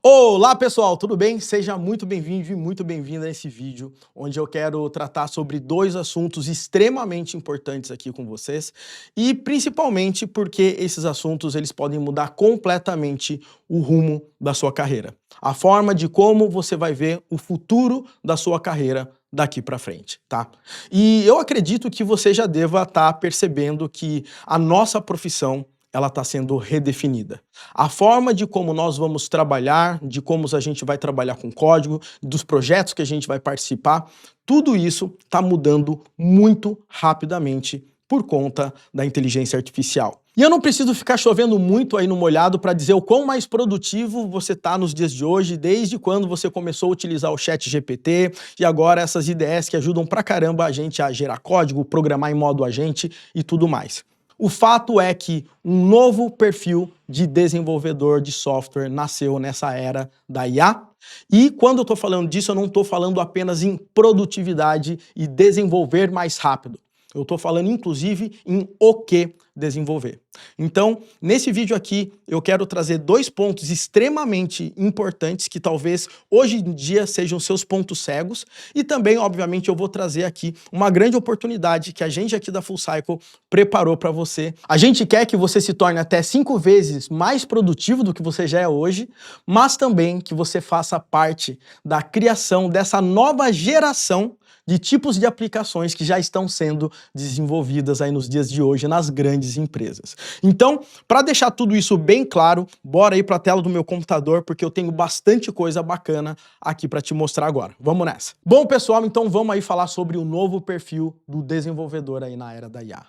Olá pessoal, tudo bem? Seja muito bem-vindo e muito bem-vinda a esse vídeo, onde eu quero tratar sobre dois assuntos extremamente importantes aqui com vocês e principalmente porque esses assuntos eles podem mudar completamente o rumo da sua carreira, a forma de como você vai ver o futuro da sua carreira daqui para frente, tá? E eu acredito que você já deva estar percebendo que a nossa profissão ela está sendo redefinida. A forma de como nós vamos trabalhar, de como a gente vai trabalhar com código, dos projetos que a gente vai participar, tudo isso está mudando muito rapidamente por conta da inteligência artificial. E eu não preciso ficar chovendo muito aí no molhado para dizer o quão mais produtivo você está nos dias de hoje, desde quando você começou a utilizar o chat GPT e agora essas IDEs que ajudam pra caramba a gente a gerar código, programar em modo agente e tudo mais. O fato é que um novo perfil de desenvolvedor de software nasceu nessa era da IA. E quando eu estou falando disso, eu não estou falando apenas em produtividade e desenvolver mais rápido. Eu estou falando, inclusive, em o que desenvolver. Então, nesse vídeo aqui, eu quero trazer dois pontos extremamente importantes que talvez hoje em dia sejam seus pontos cegos e também, obviamente, eu vou trazer aqui uma grande oportunidade que a gente aqui da Full Cycle preparou para você. A gente quer que você se torne até 5 vezes mais produtivo do que você já é hoje, mas também que você faça parte da criação dessa nova geração de tipos de aplicações que já estão sendo desenvolvidas aí nos dias de hoje nas grandes empresas. Então, para deixar tudo isso bem claro, bora aí para a tela do meu computador, porque eu tenho bastante coisa bacana aqui para te mostrar agora. Vamos nessa. Bom, pessoal, então vamos aí falar sobre o novo perfil do desenvolvedor aí na era da IA.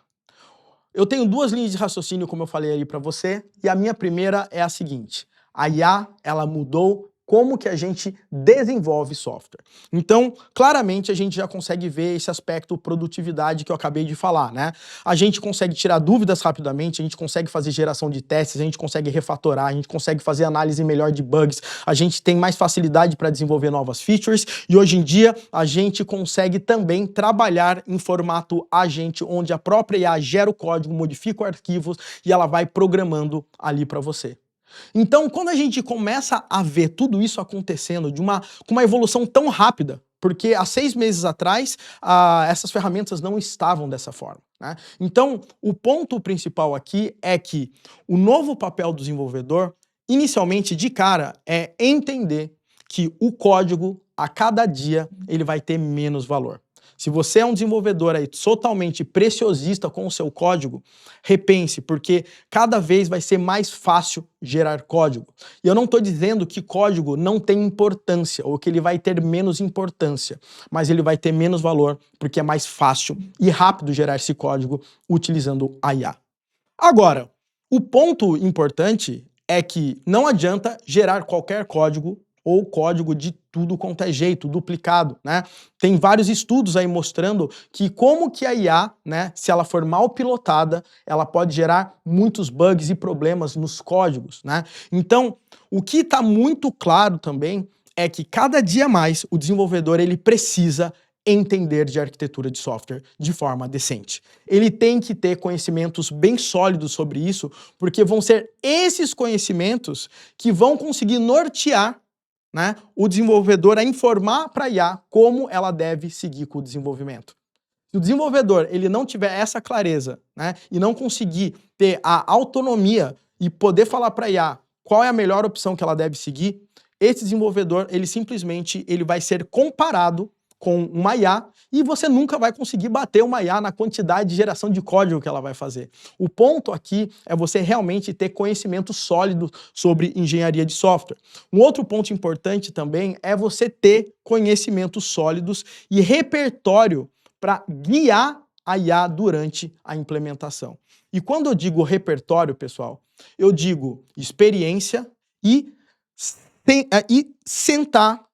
Eu tenho duas linhas de raciocínio, como eu falei aí para você, e a minha primeira é a seguinte: a IA, ela mudou como que a gente desenvolve software. Então, claramente a gente já consegue ver esse aspecto produtividade que eu acabei de falar, né? A gente consegue tirar dúvidas rapidamente, a gente consegue fazer geração de testes, a gente consegue refatorar, a gente consegue fazer análise melhor de bugs, a gente tem mais facilidade para desenvolver novas features e hoje em dia a gente consegue também trabalhar em formato agente, onde a própria IA gera o código, modifica os arquivos e ela vai programando ali para você. Então, quando a gente começa a ver tudo isso acontecendo com uma evolução tão rápida, porque há 6 meses atrás essas ferramentas não estavam dessa forma, né? Então, o ponto principal aqui é que o novo papel do desenvolvedor, inicialmente de cara, é entender que o código, a cada dia, ele vai ter menos valor. Se você é um desenvolvedor aí totalmente preciosista com o seu código, repense, porque cada vez vai ser mais fácil gerar código. E eu não estou dizendo que código não tem importância ou que ele vai ter menos importância, mas ele vai ter menos valor porque é mais fácil e rápido gerar esse código utilizando a IA. Agora, o ponto importante é que não adianta gerar qualquer código ou código de tudo quanto é jeito, duplicado, né? Tem vários estudos aí mostrando que como que a IA, né, se ela for mal pilotada, ela pode gerar muitos bugs e problemas nos códigos, né? Então, o que está muito claro também é que cada dia mais o desenvolvedor ele precisa entender de arquitetura de software de forma decente. Ele tem que ter conhecimentos bem sólidos sobre isso, porque vão ser esses conhecimentos que vão conseguir nortear, né, o desenvolvedor a informar para a IA como ela deve seguir com o desenvolvimento. Se o desenvolvedor ele não tiver essa clareza, né, e não conseguir ter a autonomia e poder falar para a IA qual é a melhor opção que ela deve seguir, esse desenvolvedor ele simplesmente ele vai ser comparado com uma IA e você nunca vai conseguir bater uma IA na quantidade de geração de código que ela vai fazer. O ponto aqui é você realmente ter conhecimento sólido sobre engenharia de software. Um outro ponto importante também é você ter conhecimentos sólidos e repertório para guiar a IA durante a implementação. E quando eu digo repertório, pessoal, eu digo experiência e sentar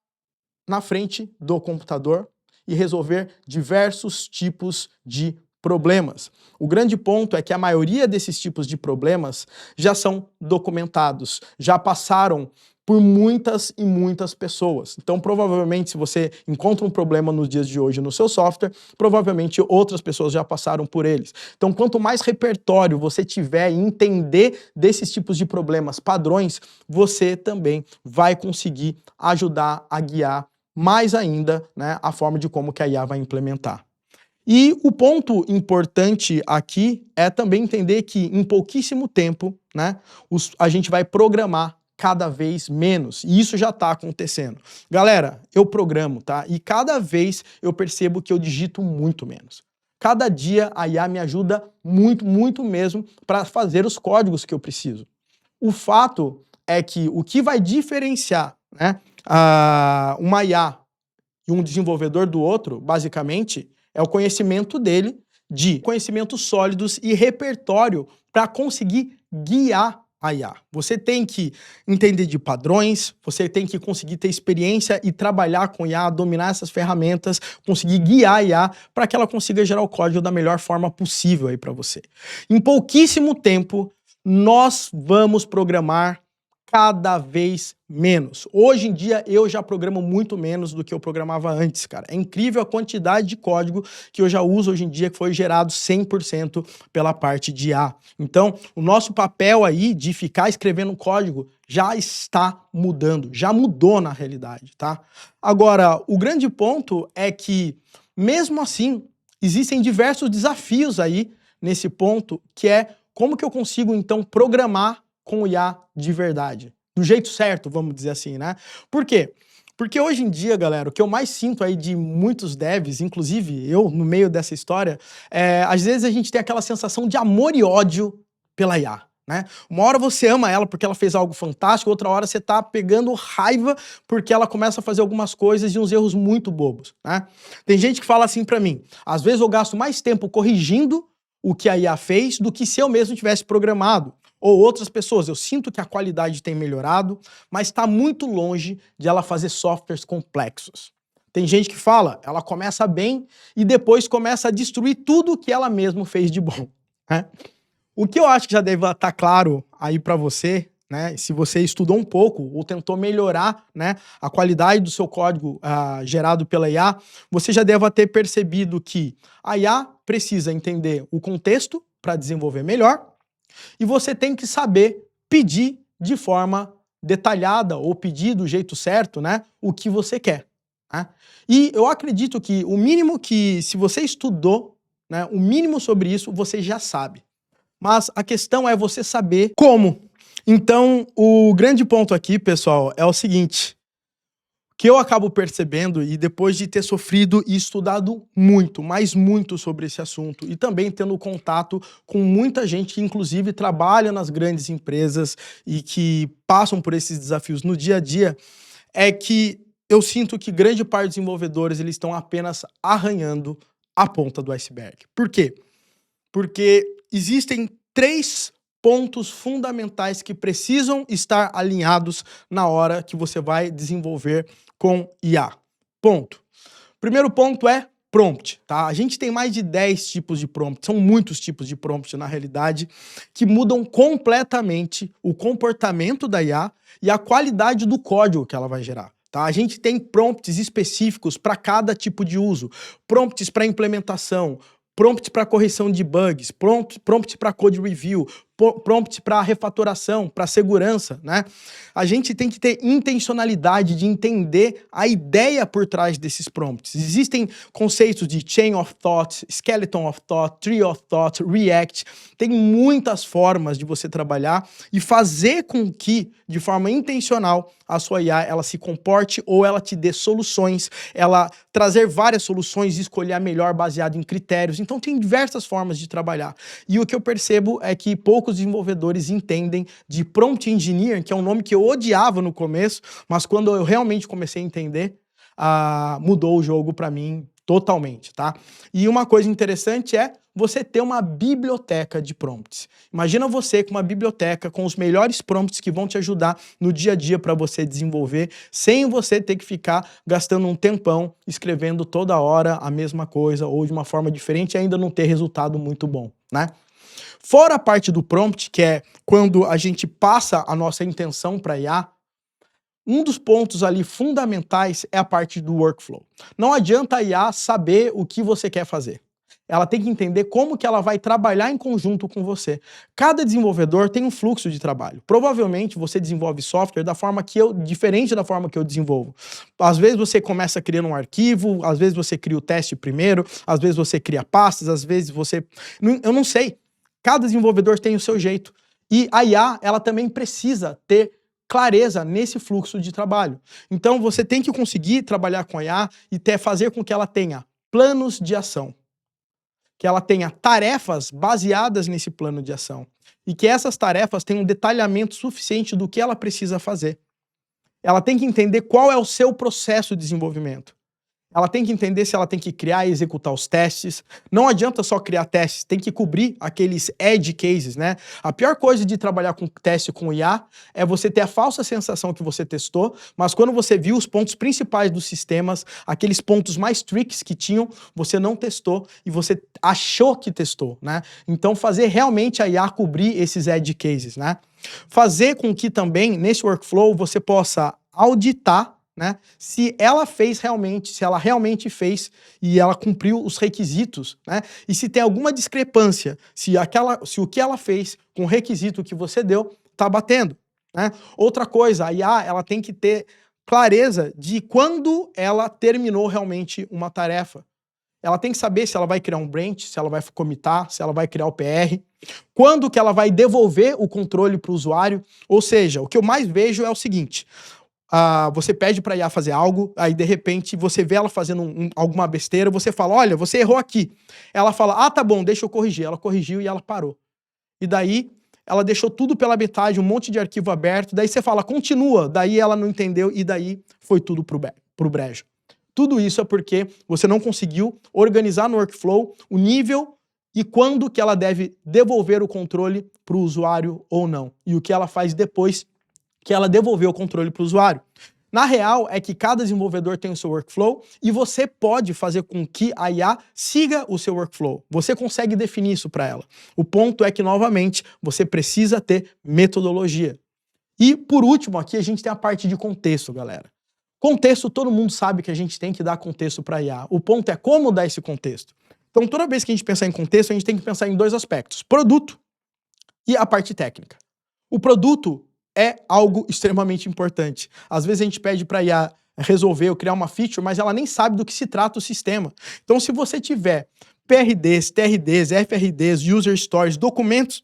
na frente do computador e resolver diversos tipos de problemas. O grande ponto é que a maioria desses tipos de problemas já são documentados, já passaram por muitas e muitas pessoas. Então, provavelmente, se você encontra um problema nos dias de hoje no seu software, provavelmente outras pessoas já passaram por eles. Então, quanto mais repertório você tiver e entender desses tipos de problemas, padrões, você também vai conseguir ajudar a guiar mais ainda, né, a forma de como que a IA vai implementar. E o ponto importante aqui é também entender que em pouquíssimo tempo, né, a gente vai programar cada vez menos, e isso já está acontecendo. Galera, eu programo, tá? E cada vez eu percebo que eu digito muito menos. Cada dia a IA me ajuda muito, muito mesmo para fazer os códigos que eu preciso. O fato é que o que vai diferenciar, né, uma IA e um desenvolvedor do outro, basicamente, é o conhecimento dele de conhecimentos sólidos e repertório para conseguir guiar a IA. Você tem que entender de padrões, você tem que conseguir ter experiência e trabalhar com IA, dominar essas ferramentas, conseguir guiar a IA para que ela consiga gerar o código da melhor forma possível aí para você. Em pouquíssimo tempo, nós vamos programar cada vez menos. Hoje em dia eu já programo muito menos do que eu programava antes, cara. É incrível a quantidade de código que eu já uso hoje em dia, que foi gerado 100% pela parte de IA. Então, o nosso papel aí de ficar escrevendo código já está mudando, já mudou na realidade, tá? Agora, o grande ponto é que, mesmo assim, existem diversos desafios aí nesse ponto, que é como que eu consigo, então, programar com o IA de verdade. Do jeito certo, vamos dizer assim, né? Por quê? Porque hoje em dia, galera, o que eu mais sinto aí de muitos devs, inclusive eu, no meio dessa história, às vezes a gente tem aquela sensação de amor e ódio pela IA, né? Uma hora você ama ela porque ela fez algo fantástico, outra hora você tá pegando raiva porque ela começa a fazer algumas coisas e uns erros muito bobos, né? Tem gente que fala assim pra mim, às vezes eu gasto mais tempo corrigindo o que a IA fez do que se eu mesmo tivesse programado. Ou outras pessoas, eu sinto que a qualidade tem melhorado, mas está muito longe de ela fazer softwares complexos. Tem gente que fala, ela começa bem e depois começa a destruir tudo que ela mesma fez de bom, né? O que eu acho que já deve estar claro aí para você, né, se você estudou um pouco ou tentou melhorar, né, a qualidade do seu código gerado pela IA, você já deve ter percebido que a IA precisa entender o contexto para desenvolver melhor, e você tem que saber pedir de forma detalhada ou pedir do jeito certo, né, o que você quer, né? E eu acredito que o mínimo que, se você estudou, né, o mínimo sobre isso, você já sabe. Mas a questão é você saber como. Então, o grande ponto aqui, pessoal, é o seguinte, que eu acabo percebendo, e depois de ter sofrido e estudado muito, mas muito sobre esse assunto, e também tendo contato com muita gente que inclusive trabalha nas grandes empresas e que passam por esses desafios no dia a dia, é que eu sinto que grande parte dos desenvolvedores eles estão apenas arranhando a ponta do iceberg. Por quê? Porque existem 3 pontos fundamentais que precisam estar alinhados na hora que você vai desenvolver com IA. Ponto. Primeiro ponto é prompt, tá? A gente tem mais de 10 tipos de prompt, são muitos tipos de prompt na realidade, que mudam completamente o comportamento da IA e a qualidade do código que ela vai gerar. Tá? A gente tem prompts específicos para cada tipo de uso, prompts para implementação, prompt para correção de bugs, prompt para code review, prompt para refatoração, para segurança, né? A gente tem que ter intencionalidade de entender a ideia por trás desses prompts. Existem conceitos de chain of thought, skeleton of thought, tree of thought, react. Tem muitas formas de você trabalhar e fazer com que, de forma intencional, a sua IA ela se comporte ou ela te dê soluções, ela trazer várias soluções e escolher a melhor baseado em critérios. Então tem diversas formas de trabalhar. E o que eu percebo é que poucos desenvolvedores entendem de prompt engineer, que é um nome que eu odiava no começo, mas quando eu realmente comecei a entender, mudou o jogo para mim totalmente, tá? E uma coisa interessante é você ter uma biblioteca de prompts. Imagina você com uma biblioteca com os melhores prompts que vão te ajudar no dia a dia para você desenvolver, sem você ter que ficar gastando um tempão escrevendo toda hora a mesma coisa ou de uma forma diferente e ainda não ter resultado muito bom, né? Fora a parte do prompt, que é quando a gente passa a nossa intenção para IA, Um dos pontos ali fundamentais é a parte do workflow. Não adianta a IA saber o que você quer fazer. Ela tem que entender como que ela vai trabalhar em conjunto com você. Cada desenvolvedor tem um fluxo de trabalho. Provavelmente você desenvolve software diferente da forma que eu desenvolvo. Às vezes você começa criando um arquivo, às vezes você cria o teste primeiro, às vezes você cria pastas, às vezes você... Eu não sei. Cada desenvolvedor tem o seu jeito. E a IA, ela também precisa ter clareza nesse fluxo de trabalho. Então você tem que conseguir trabalhar com a IA e fazer com que ela tenha planos de ação, que ela tenha tarefas baseadas nesse plano de ação e que essas tarefas tenham um detalhamento suficiente do que ela precisa fazer. Ela tem que entender qual é o seu processo de desenvolvimento. Ela tem que entender se ela tem que criar e executar os testes. Não adianta só criar testes, tem que cobrir aqueles edge cases, né? A pior coisa de trabalhar com teste com IA é você ter a falsa sensação que você testou, mas quando você viu os pontos principais dos sistemas, aqueles pontos mais tricks que tinham, você não testou e você achou que testou, né? Então fazer realmente a IA cobrir esses edge cases, né? Fazer com que também, nesse workflow, você possa auditar, né, se ela realmente fez e ela cumpriu os requisitos, né, e se tem alguma discrepância, se o que ela fez com o requisito que você deu está batendo, né? Outra coisa, a IA ela tem que ter clareza de quando ela terminou realmente uma tarefa. Ela tem que saber se ela vai criar um branch, se ela vai commitar, se ela vai criar o PR, quando que ela vai devolver o controle para o usuário. Ou seja, o que eu mais vejo é o seguinte: você pede para a IA fazer algo, aí de repente você vê ela fazendo alguma besteira, você fala, olha, você errou aqui. Ela fala, ah, tá bom, deixa eu corrigir. Ela corrigiu e ela parou. E daí ela deixou tudo pela metade, um monte de arquivo aberto, daí você fala, continua, daí ela não entendeu e daí foi tudo pro brejo. Tudo isso é porque você não conseguiu organizar no workflow o nível e quando que ela deve devolver o controle para o usuário ou não. E o que ela faz depois que ela devolveu o controle para o usuário. Na real, é que cada desenvolvedor tem o seu workflow e você pode fazer com que a IA siga o seu workflow. Você consegue definir isso para ela. O ponto é que, novamente, você precisa ter metodologia. E, por último, aqui a gente tem a parte de contexto, galera. Contexto, todo mundo sabe que a gente tem que dar contexto para a IA. O ponto é como dar esse contexto. Então, toda vez que a gente pensar em contexto, a gente tem que pensar em dois aspectos: produto e a parte técnica. O produto é algo extremamente importante. Às vezes a gente pede para a IA resolver ou criar uma feature, mas ela nem sabe do que se trata o sistema. Então, se você tiver PRDs, TRDs, FRDs, User Stories, documentos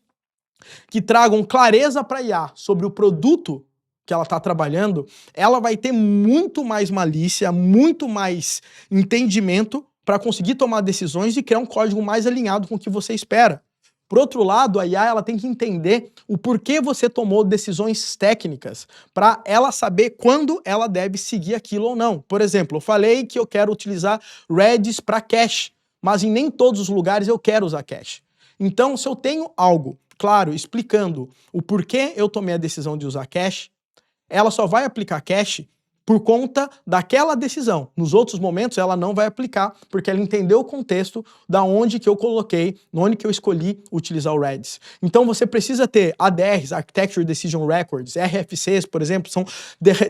que tragam clareza para a IA sobre o produto que ela está trabalhando, ela vai ter muito mais malícia, muito mais entendimento para conseguir tomar decisões e criar um código mais alinhado com o que você espera. Por outro lado, a IA ela tem que entender o porquê você tomou decisões técnicas, para ela saber quando ela deve seguir aquilo ou não. Por exemplo, eu falei que eu quero utilizar Redis para cache, mas em nem todos os lugares eu quero usar cache. Então, se eu tenho algo claro explicando o porquê eu tomei a decisão de usar cache, ela só vai aplicar cache por conta daquela decisão. Nos outros momentos ela não vai aplicar, porque ela entendeu o contexto da onde que eu coloquei, onde que eu escolhi utilizar o Redis. Então você precisa ter ADRs, Architecture Decision Records, RFCs, por exemplo, são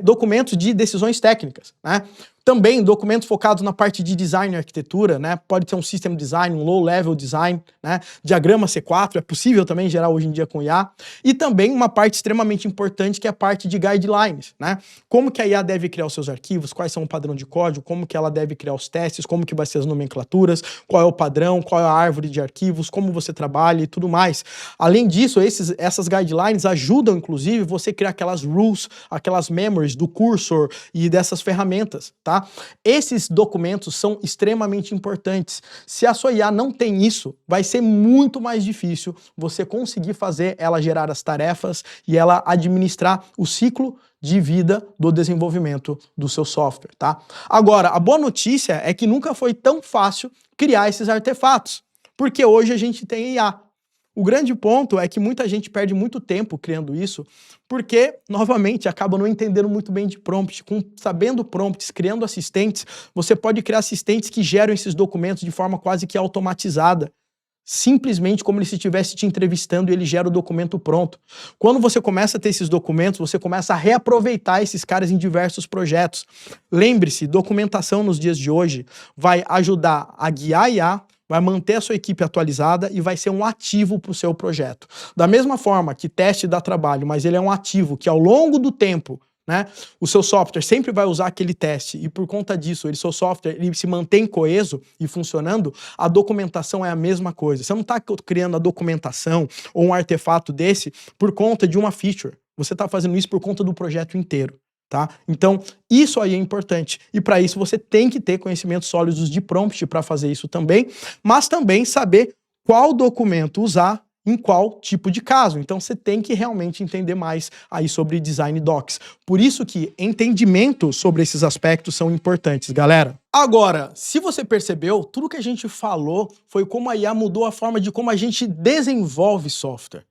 documentos de decisões técnicas, né? Também documentos focados na parte de design e arquitetura, né? Pode ter um system design, um low-level design, né? Diagrama C4, é possível também gerar hoje em dia com IA. E também uma parte extremamente importante que é a parte de guidelines, né? Como que a IA deve criar os seus arquivos, quais são o padrão de código, como que ela deve criar os testes, como que vai ser as nomenclaturas, qual é o padrão, qual é a árvore de arquivos, como você trabalha e tudo mais. Além disso, essas guidelines ajudam, inclusive, você a criar aquelas rules, aquelas memories do cursor e dessas ferramentas, tá? Esses documentos são extremamente importantes. Se a sua IA não tem isso, vai ser muito mais difícil você conseguir fazer ela gerar as tarefas e ela administrar o ciclo de vida do desenvolvimento do seu software, tá? Agora, a boa notícia é que nunca foi tão fácil criar esses artefatos, porque hoje a gente tem IA. O grande ponto é que muita gente perde muito tempo criando isso, porque, novamente, acaba não entendendo muito bem de prompt. Sabendo prompts, criando assistentes, você pode criar assistentes que geram esses documentos de forma quase que automatizada. simplesmente como ele se estivesse te entrevistando e ele gera o documento pronto. Quando você começa a ter esses documentos, você começa a reaproveitar esses caras em diversos projetos. Lembre-se, documentação nos dias de hoje vai ajudar a guiar a IA, vai manter a sua equipe atualizada e vai ser um ativo para o seu projeto. Da mesma forma que teste dá trabalho, mas ele é um ativo que ao longo do tempo, né, o seu software sempre vai usar aquele teste e por conta disso, seu software ele se mantém coeso e funcionando, a documentação é a mesma coisa. Você não está criando a documentação ou um artefato desse por conta de uma feature. Você está fazendo isso por conta do projeto inteiro. Tá? Então, isso aí é importante. E para isso você tem que ter conhecimentos sólidos de prompt para fazer isso também, mas também saber qual documento usar em qual tipo de caso. Então você tem que realmente entender mais aí sobre design docs. Por isso que entendimento sobre esses aspectos são importantes, galera. Agora, se você percebeu, tudo que a gente falou foi como a IA mudou a forma de como a gente desenvolve software.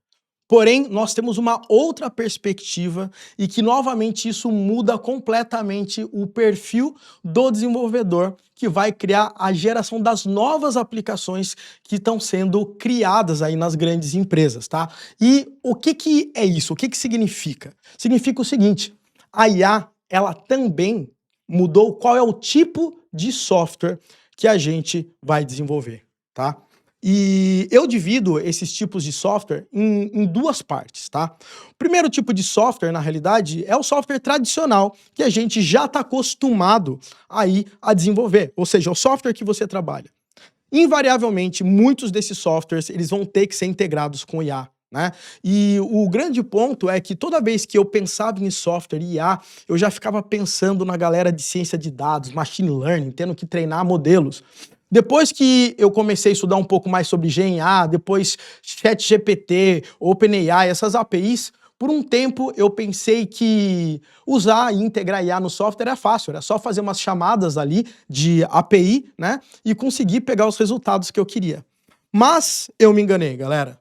Porém, nós temos uma outra perspectiva e que, novamente, isso muda completamente o perfil do desenvolvedor que vai criar a geração das novas aplicações que estão sendo criadas aí nas grandes empresas, tá? E o que é isso? O que significa? Significa o seguinte, a IA, ela também mudou qual é o tipo de software que a gente vai desenvolver, tá? E eu divido esses tipos de software em duas partes, tá? O primeiro tipo de software, na realidade, é o software tradicional, que a gente já está acostumado aí a desenvolver, ou seja, o software que você trabalha. Invariavelmente, muitos desses softwares, eles vão ter que ser integrados com IA, né? E o grande ponto é que toda vez que eu pensava em software e IA, eu já ficava pensando na galera de ciência de dados, machine learning, tendo que treinar modelos. Depois que eu comecei a estudar um pouco mais sobre GNA, depois ChatGPT, OpenAI, essas APIs, por um tempo eu pensei que usar e integrar IA no software era fácil, era só fazer umas chamadas ali de API, né, e conseguir pegar os resultados que eu queria. Mas eu me enganei, galera.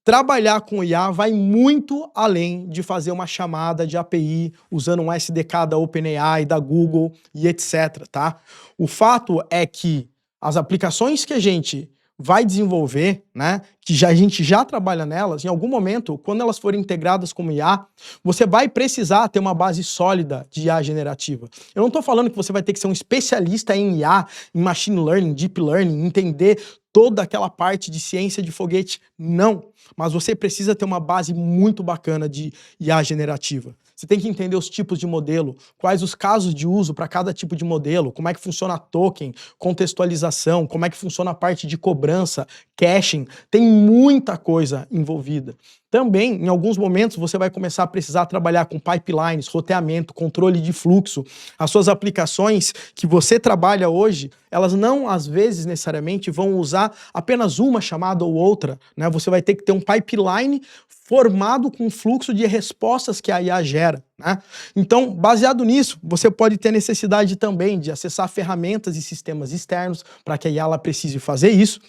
Trabalhar com IA vai muito além de fazer uma chamada de API usando um SDK da OpenAI, da Google e etc, tá? O fato é que as aplicações que a gente vai desenvolver, né, que a gente já trabalha nelas, em algum momento, quando elas forem integradas como IA, você vai precisar ter uma base sólida de IA generativa. Eu não estou falando que você vai ter que ser um especialista em IA, em machine learning, deep learning, entender toda aquela parte de ciência de foguete, não. Mas você precisa ter uma base muito bacana de IA generativa. Você tem que entender os tipos de modelo, quais os casos de uso para cada tipo de modelo, como é que funciona token, contextualização, como é que funciona a parte de cobrança, caching, tem muita coisa envolvida. Também, em alguns momentos, você vai começar a precisar trabalhar com pipelines, roteamento, controle de fluxo. As suas aplicações que você trabalha hoje, elas não, às vezes, necessariamente vão usar apenas uma chamada ou outra, né? Você vai ter que ter um pipeline formado com o fluxo de respostas que a IA gera, né? Então, baseado nisso, você pode ter necessidade também de acessar ferramentas e sistemas externos para que a IA ela precise fazer isso.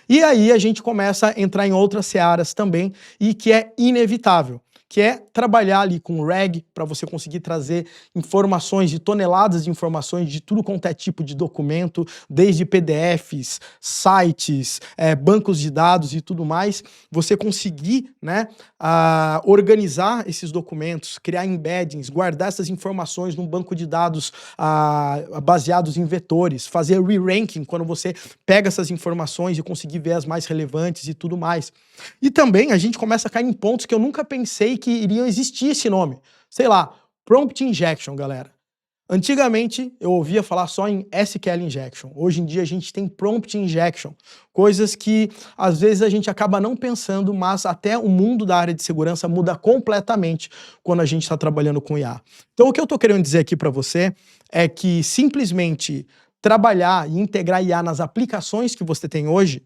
E aí a gente começa a entrar em outras searas também e que é inevitável, que é trabalhar ali com RAG para você conseguir trazer informações de toneladas de informações de tudo quanto é tipo de documento, desde PDFs, sites, bancos de dados e tudo mais, você conseguir, né, organizar esses documentos, criar embeddings, guardar essas informações num banco de dados baseados em vetores, fazer re-ranking quando você pega essas informações e conseguir ver as mais relevantes e tudo mais. E também a gente começa a cair em pontos que eu nunca pensei que iriam existir esse nome. Sei lá, Prompt Injection, galera. Antigamente eu ouvia falar só em SQL Injection. Hoje em dia a gente tem Prompt Injection. Coisas que às vezes a gente acaba não pensando, mas até o mundo da área de segurança muda completamente quando a gente está trabalhando com IA. Então o que eu estou querendo dizer aqui para você é que simplesmente trabalhar e integrar IA nas aplicações que você tem hoje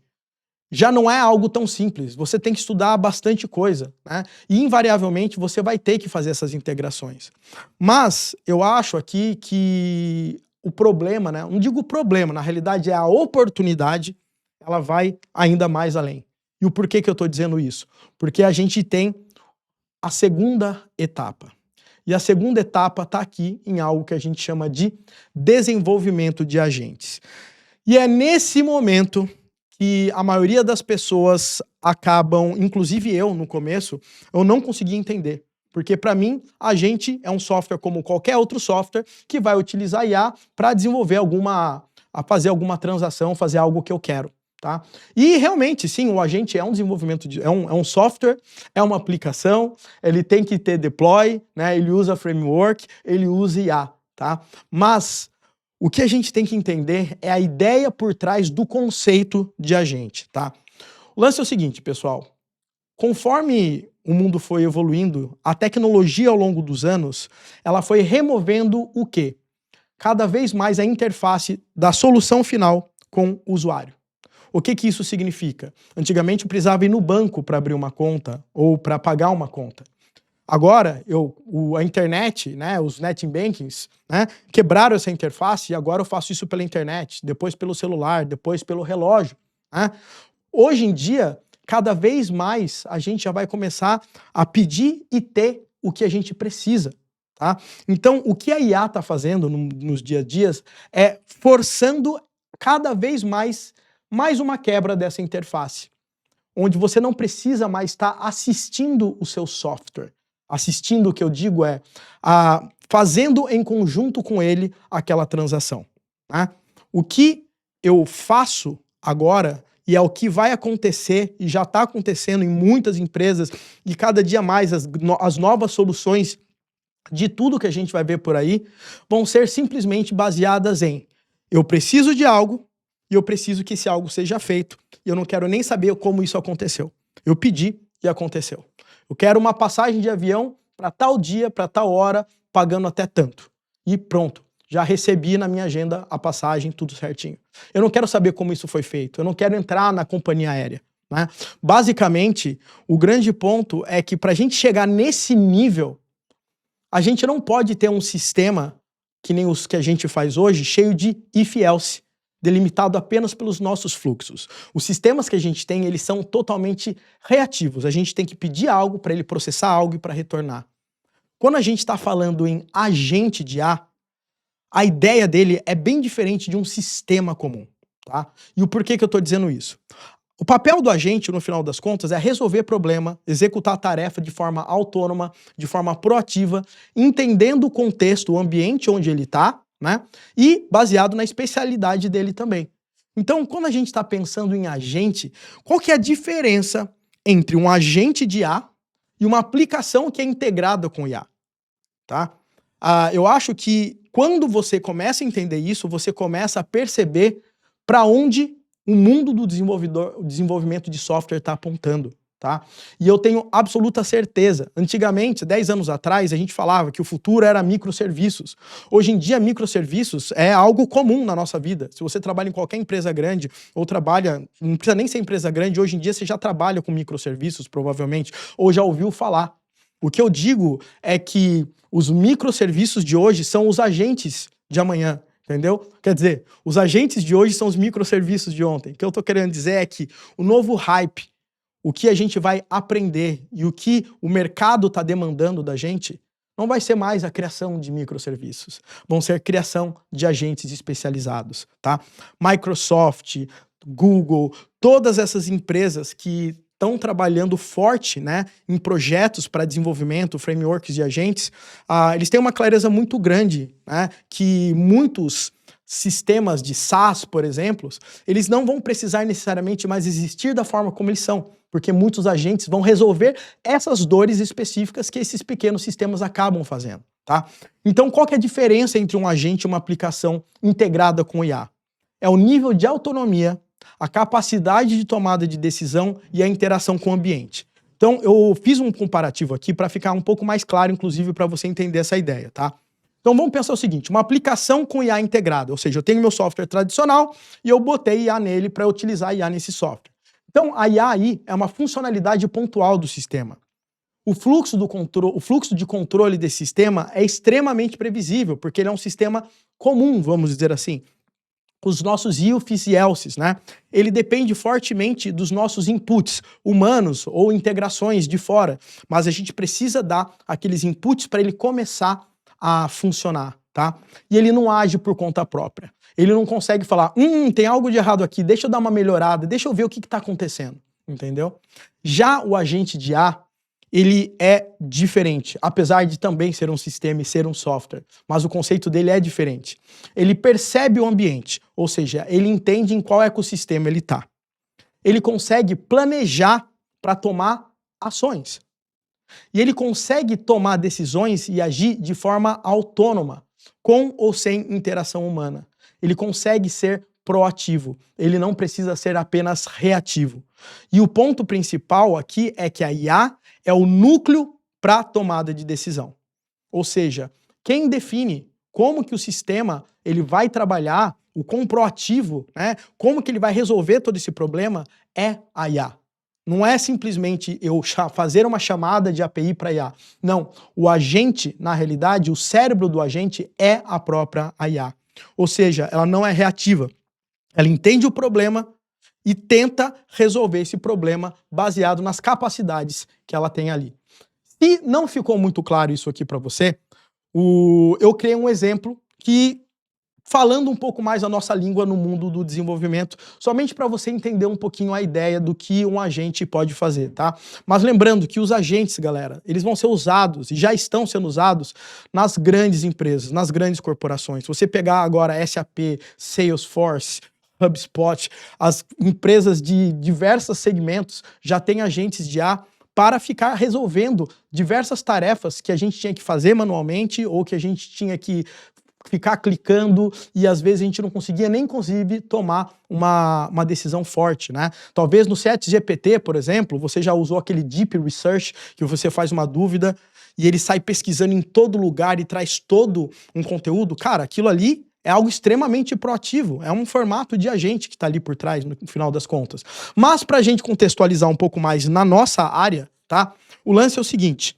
já não é algo tão simples, você tem que estudar bastante coisa, né? E invariavelmente você vai ter que fazer essas integrações. Mas eu acho aqui que o problema, né? Não digo problema, na realidade é a oportunidade, ela vai ainda mais além. E o porquê que eu estou dizendo isso? Porque a gente tem a segunda etapa. E a segunda etapa está aqui em algo que a gente chama de desenvolvimento de agentes. E é nesse momento que a maioria das pessoas acabam, inclusive eu no começo, eu não conseguia entender. Porque para mim, a gente é um software como qualquer outro software que vai utilizar IA para desenvolver fazer alguma transação, fazer algo que eu quero. Tá? E realmente, sim, o agente é um desenvolvimento, é um software, é uma aplicação, ele tem que ter deploy, né? Ele usa framework, ele usa IA. Tá? Mas o que a gente tem que entender é a ideia por trás do conceito de agente. Tá? O lance é o seguinte, pessoal. Conforme o mundo foi evoluindo, a tecnologia ao longo dos anos, ela foi removendo o quê? Cada vez mais a interface da solução final com o usuário. O que isso significa? Antigamente eu precisava ir no banco para abrir uma conta ou para pagar uma conta. Agora, a internet, né, os net bankings, né, quebraram essa interface e agora eu faço isso pela internet, depois pelo celular, depois pelo relógio. Né? Hoje em dia, cada vez mais a gente já vai começar a pedir e ter o que a gente precisa. Tá? Então, o que a IA está fazendo nos dia a dias é forçando cada vez mais uma quebra dessa interface, onde você não precisa mais estar assistindo o seu software. Assistindo, o que eu digo é fazendo em conjunto com ele aquela transação. Tá? O que eu faço agora, e é o que vai acontecer, e já está acontecendo em muitas empresas, e cada dia mais as novas soluções de tudo que a gente vai ver por aí, vão ser simplesmente baseadas em eu preciso de algo, e eu preciso que esse algo seja feito, e eu não quero nem saber como isso aconteceu. Eu pedi e aconteceu. Eu quero uma passagem de avião para tal dia, para tal hora, pagando até tanto. E pronto, já recebi na minha agenda a passagem, tudo certinho. Eu não quero saber como isso foi feito, eu não quero entrar na companhia aérea. Né? Basicamente, o grande ponto é que para a gente chegar nesse nível, a gente não pode ter um sistema, que nem os que a gente faz hoje, cheio de if-else, delimitado apenas pelos nossos fluxos. Os sistemas que a gente tem, eles são totalmente reativos. A gente tem que pedir algo para ele processar algo e para retornar. Quando a gente está falando em agente de IA, a ideia dele é bem diferente de um sistema comum. Tá? E o porquê que eu estou dizendo isso? O papel do agente, no final das contas, é resolver problema, executar a tarefa de forma autônoma, de forma proativa, entendendo o contexto, o ambiente onde ele está, né? E baseado na especialidade dele também. Então, quando a gente está pensando em agente, qual que é a diferença entre um agente de IA e uma aplicação que é integrada com IA? Tá? Eu acho que quando você começa a entender isso, você começa a perceber para onde o mundo do desenvolvimento de software está apontando. Tá? E eu tenho absoluta certeza. Antigamente, 10 anos atrás, a gente falava que o futuro era microserviços. Hoje em dia, microserviços é algo comum na nossa vida. Se você trabalha em qualquer empresa grande, ou trabalha, não precisa nem ser empresa grande, hoje em dia você já trabalha com microserviços, provavelmente, ou já ouviu falar. O que eu digo é que os microserviços de hoje são os agentes de amanhã. Entendeu? Quer dizer, os agentes de hoje são os microserviços de ontem. O que eu estou querendo dizer é que o novo hype, o que a gente vai aprender e o que o mercado está demandando da gente, não vai ser mais a criação de microserviços, vão ser a criação de agentes especializados, tá? Microsoft, Google, todas essas empresas que estão trabalhando forte, né, em projetos para desenvolvimento, frameworks de agentes, eles têm uma clareza muito grande, né, que muitos sistemas de SaaS, por exemplo, eles não vão precisar necessariamente mais existir da forma como eles são, porque muitos agentes vão resolver essas dores específicas que esses pequenos sistemas acabam fazendo, tá? Então, qual que é a diferença entre um agente e uma aplicação integrada com IA? É o nível de autonomia, a capacidade de tomada de decisão e a interação com o ambiente. Então, eu fiz um comparativo aqui para ficar um pouco mais claro, inclusive, para você entender essa ideia, tá? Então vamos pensar o seguinte, uma aplicação com IA integrada, ou seja, eu tenho meu software tradicional e eu botei IA nele para utilizar IA nesse software. Então a IA aí é uma funcionalidade pontual do sistema. O fluxo de controle desse sistema é extremamente previsível, porque ele é um sistema comum, vamos dizer assim. Os nossos ifs e elses, né? Ele depende fortemente dos nossos inputs humanos ou integrações de fora, mas a gente precisa dar aqueles inputs para ele começar a funcionar, tá? E ele não age por conta própria. Ele não consegue falar, tem algo de errado aqui, deixa eu dar uma melhorada, deixa eu ver o que está acontecendo, entendeu? Já o agente de IA, ele é diferente, apesar de também ser um sistema e ser um software, mas o conceito dele é diferente. Ele percebe o ambiente, ou seja, ele entende em qual ecossistema ele está. Ele consegue planejar para tomar ações. E ele consegue tomar decisões e agir de forma autônoma, com ou sem interação humana. Ele consegue ser proativo, ele não precisa ser apenas reativo. E o ponto principal aqui é que a IA é o núcleo para a tomada de decisão. Ou seja, quem define como que o sistema ele vai trabalhar, o quão proativo, né, como que ele vai resolver todo esse problema, é a IA. Não é simplesmente eu fazer uma chamada de API para IA. Não, o agente, na realidade, o cérebro do agente é a própria IA. Ou seja, ela não é reativa. Ela entende o problema e tenta resolver esse problema baseado nas capacidades que ela tem ali. Se não ficou muito claro isso aqui para você, eu criei um exemplo que, falando um pouco mais a nossa língua no mundo do desenvolvimento, somente para você entender um pouquinho a ideia do que um agente pode fazer, tá? Mas lembrando que os agentes, galera, eles vão ser usados e já estão sendo usados nas grandes empresas, nas grandes corporações. Se você pegar agora SAP, Salesforce, HubSpot, as empresas de diversos segmentos já têm agentes de IA para ficar resolvendo diversas tarefas que a gente tinha que fazer manualmente ou que a gente tinha que ficar clicando e às vezes a gente não conseguia nem inclusive tomar uma decisão forte, né? Talvez no ChatGPT, por exemplo, você já usou aquele Deep Research, que você faz uma dúvida e ele sai pesquisando em todo lugar e traz todo um conteúdo. Cara, aquilo ali é algo extremamente proativo, é um formato de agente que está ali por trás, no final das contas. Mas para a gente contextualizar um pouco mais na nossa área, tá? O lance é o seguinte,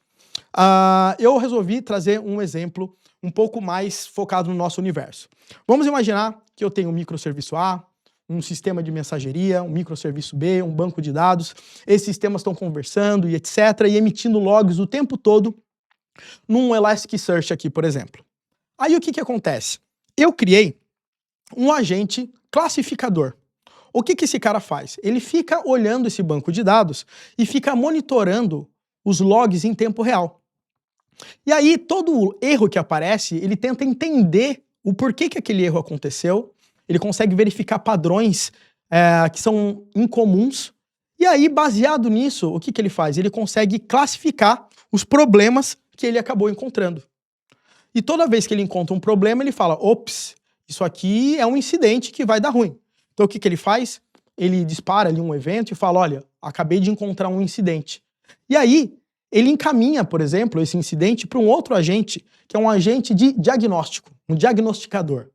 eu resolvi trazer um exemplo um pouco mais focado no nosso universo. Vamos imaginar que eu tenho um microserviço A, um sistema de mensageria, um microserviço B, um banco de dados, esses sistemas estão conversando e etc, e emitindo logs o tempo todo num Elasticsearch aqui, por exemplo. Aí o que acontece? Eu criei um agente classificador. O que esse cara faz? Ele fica olhando esse banco de dados e fica monitorando os logs em tempo real. E aí, todo erro que aparece, ele tenta entender o porquê que aquele erro aconteceu, ele consegue verificar padrões que são incomuns, e aí, baseado nisso, o que ele faz? Ele consegue classificar os problemas que ele acabou encontrando. E toda vez que ele encontra um problema, ele fala, ops, isso aqui é um incidente que vai dar ruim. Então o que ele faz? Ele dispara ali um evento e fala, olha, acabei de encontrar um incidente. E aí, ele encaminha, por exemplo, esse incidente para um outro agente, que é um agente de diagnóstico, um diagnosticador.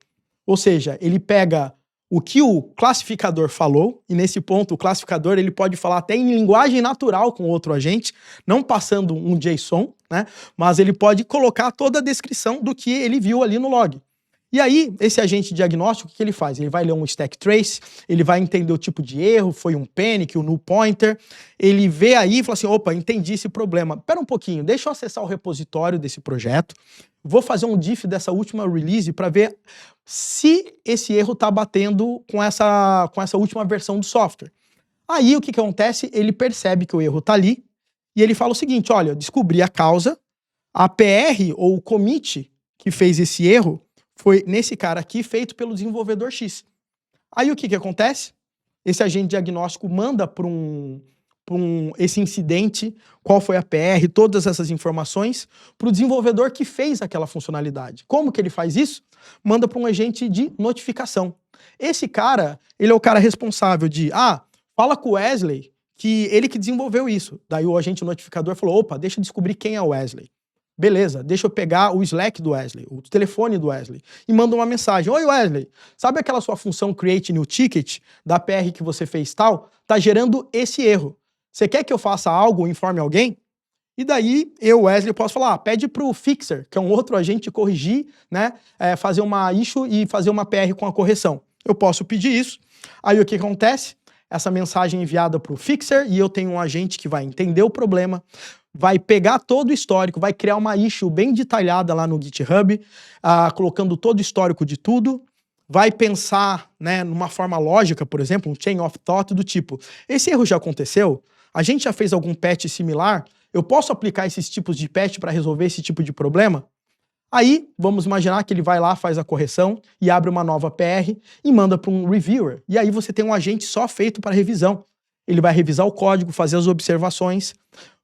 Ou seja, ele pega o que o classificador falou, e nesse ponto o classificador ele pode falar até em linguagem natural com outro agente, não passando um JSON, né? Mas ele pode colocar toda a descrição do que ele viu ali no log. E aí, esse agente diagnóstico, o que ele faz? Ele vai ler um stack trace, ele vai entender o tipo de erro, foi um panic, um null pointer, ele vê aí e fala assim, opa, entendi esse problema. Pera um pouquinho, deixa eu acessar o repositório desse projeto, vou fazer um diff dessa última release para ver se esse erro está batendo com essa última versão do software. Aí, o que acontece? Ele percebe que o erro está ali e ele fala o seguinte, olha, descobri a causa, a PR ou o commit que fez esse erro foi nesse cara aqui, feito pelo desenvolvedor X. Aí o que acontece? Esse agente diagnóstico manda para esse incidente, qual foi a PR, todas essas informações, para o desenvolvedor que fez aquela funcionalidade. Como que ele faz isso? Manda para um agente de notificação. Esse cara, ele é o cara responsável de, fala com o Wesley, que ele que desenvolveu isso. Daí o agente notificador falou, opa, deixa eu descobrir quem é o Wesley. Beleza, deixa eu pegar o Slack do Wesley, o telefone do Wesley, e manda uma mensagem. Oi, Wesley, sabe aquela sua função Create New Ticket da PR que você fez tal? Tá gerando esse erro. Você quer que eu faça algo ou informe alguém? E daí, eu, Wesley, posso falar, pede pro Fixer, que é um outro agente, corrigir, né, fazer uma issue e fazer uma PR com a correção. Eu posso pedir isso. Aí o que acontece? Essa mensagem é enviada pro Fixer e eu tenho um agente que vai entender o problema, vai pegar todo o histórico, vai criar uma issue bem detalhada lá no GitHub, colocando todo o histórico de tudo, vai pensar, né, numa forma lógica, por exemplo, um chain of thought do tipo, esse erro já aconteceu? A gente já fez algum patch similar? Eu posso aplicar esses tipos de patch para resolver esse tipo de problema? Aí, vamos imaginar que ele vai lá, faz a correção e abre uma nova PR e manda para um reviewer. E aí você tem um agente só feito para revisão. Ele vai revisar o código, fazer as observações,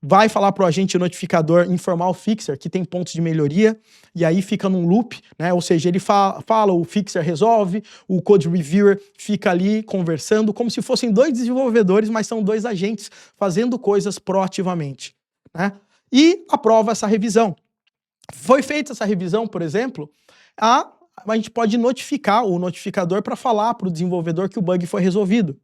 vai falar para o agente notificador informar o fixer que tem pontos de melhoria, e aí fica num loop, né? Ou seja, ele fala, o fixer resolve, o code reviewer fica ali conversando, como se fossem dois desenvolvedores, mas são dois agentes fazendo coisas proativamente, né? E aprova essa revisão. Foi feita essa revisão, por exemplo, a gente pode notificar o notificador para falar para o desenvolvedor que o bug foi resolvido.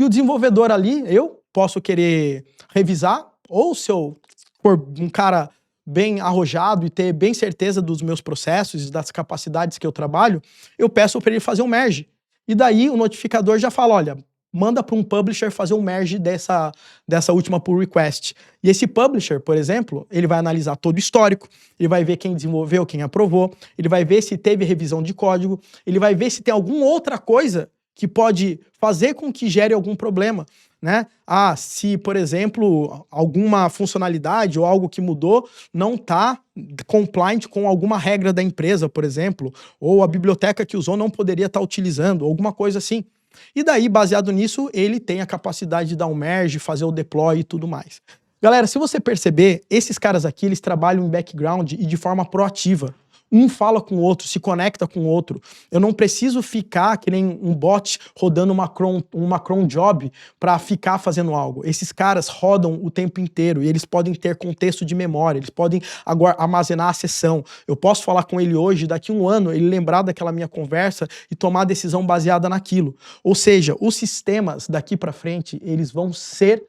E o desenvolvedor ali, eu posso querer revisar, ou se eu for um cara bem arrojado e ter bem certeza dos meus processos e das capacidades que eu trabalho, eu peço para ele fazer um merge. E daí o notificador já fala, olha, manda para um publisher fazer um merge dessa última pull request. E esse publisher, por exemplo, ele vai analisar todo o histórico, ele vai ver quem desenvolveu, quem aprovou, ele vai ver se teve revisão de código, ele vai ver se tem alguma outra coisa que pode fazer com que gere algum problema, né? Se, por exemplo, alguma funcionalidade ou algo que mudou não está compliant com alguma regra da empresa, por exemplo, ou a biblioteca que usou não poderia estar utilizando, alguma coisa assim. E daí, baseado nisso, ele tem a capacidade de dar um merge, fazer o deploy e tudo mais. Galera, se você perceber, esses caras aqui, eles trabalham em background e de forma proativa. Um fala com o outro, se conecta com o outro. Eu não preciso ficar que nem um bot rodando uma cron job para ficar fazendo algo. Esses caras rodam o tempo inteiro e eles podem ter contexto de memória, eles podem armazenar a sessão. Eu posso falar com ele hoje, daqui a um ano, ele lembrar daquela minha conversa e tomar a decisão baseada naquilo. Ou seja, os sistemas daqui para frente, eles vão ser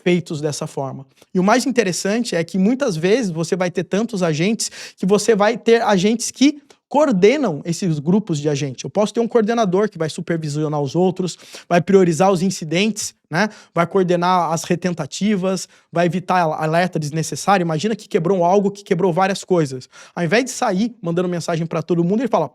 feitos dessa forma. E o mais interessante é que muitas vezes você vai ter tantos agentes que você vai ter agentes que coordenam esses grupos de agentes. Eu posso ter um coordenador que vai supervisionar os outros, vai priorizar os incidentes, né? Vai coordenar as retentativas, vai evitar alerta desnecessário. Imagina que quebrou algo que quebrou várias coisas. Ao invés de sair mandando mensagem para todo mundo, ele fala,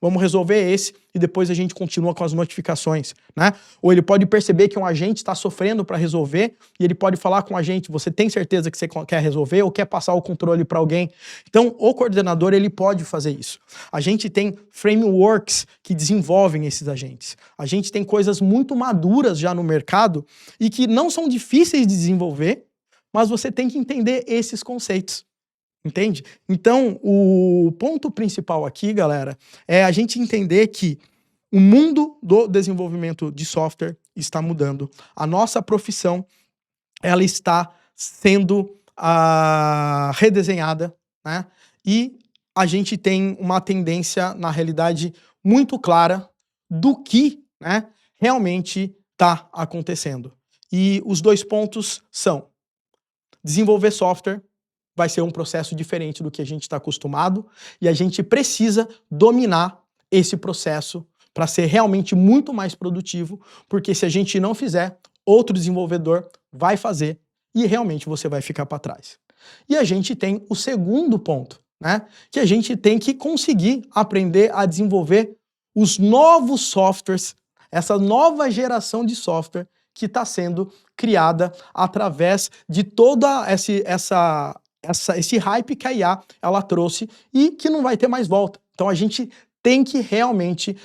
vamos resolver esse e depois a gente continua com as notificações, né? Ou ele pode perceber que um agente está sofrendo para resolver e ele pode falar com o agente, você tem certeza que você quer resolver ou quer passar o controle para alguém? Então, o coordenador, ele pode fazer isso. A gente tem frameworks que desenvolvem esses agentes. A gente tem coisas muito maduras já no mercado e que não são difíceis de desenvolver, mas você tem que entender esses conceitos. Entende? Então, o ponto principal aqui, galera, é a gente entender que o mundo do desenvolvimento de software está mudando. A nossa profissão, ela está sendo redesenhada, né? E a gente tem uma tendência, na realidade, muito clara do que, né, realmente está acontecendo. E os dois pontos são: desenvolver software vai ser um processo diferente do que a gente está acostumado e a gente precisa dominar esse processo para ser realmente muito mais produtivo, porque se a gente não fizer, outro desenvolvedor vai fazer e realmente você vai ficar para trás. E a gente tem o segundo ponto, né? Que a gente tem que conseguir aprender a desenvolver os novos softwares, essa nova geração de software que está sendo criada através de toda esse hype que a IA ela trouxe e que não vai ter mais volta. Então a gente tem que realmente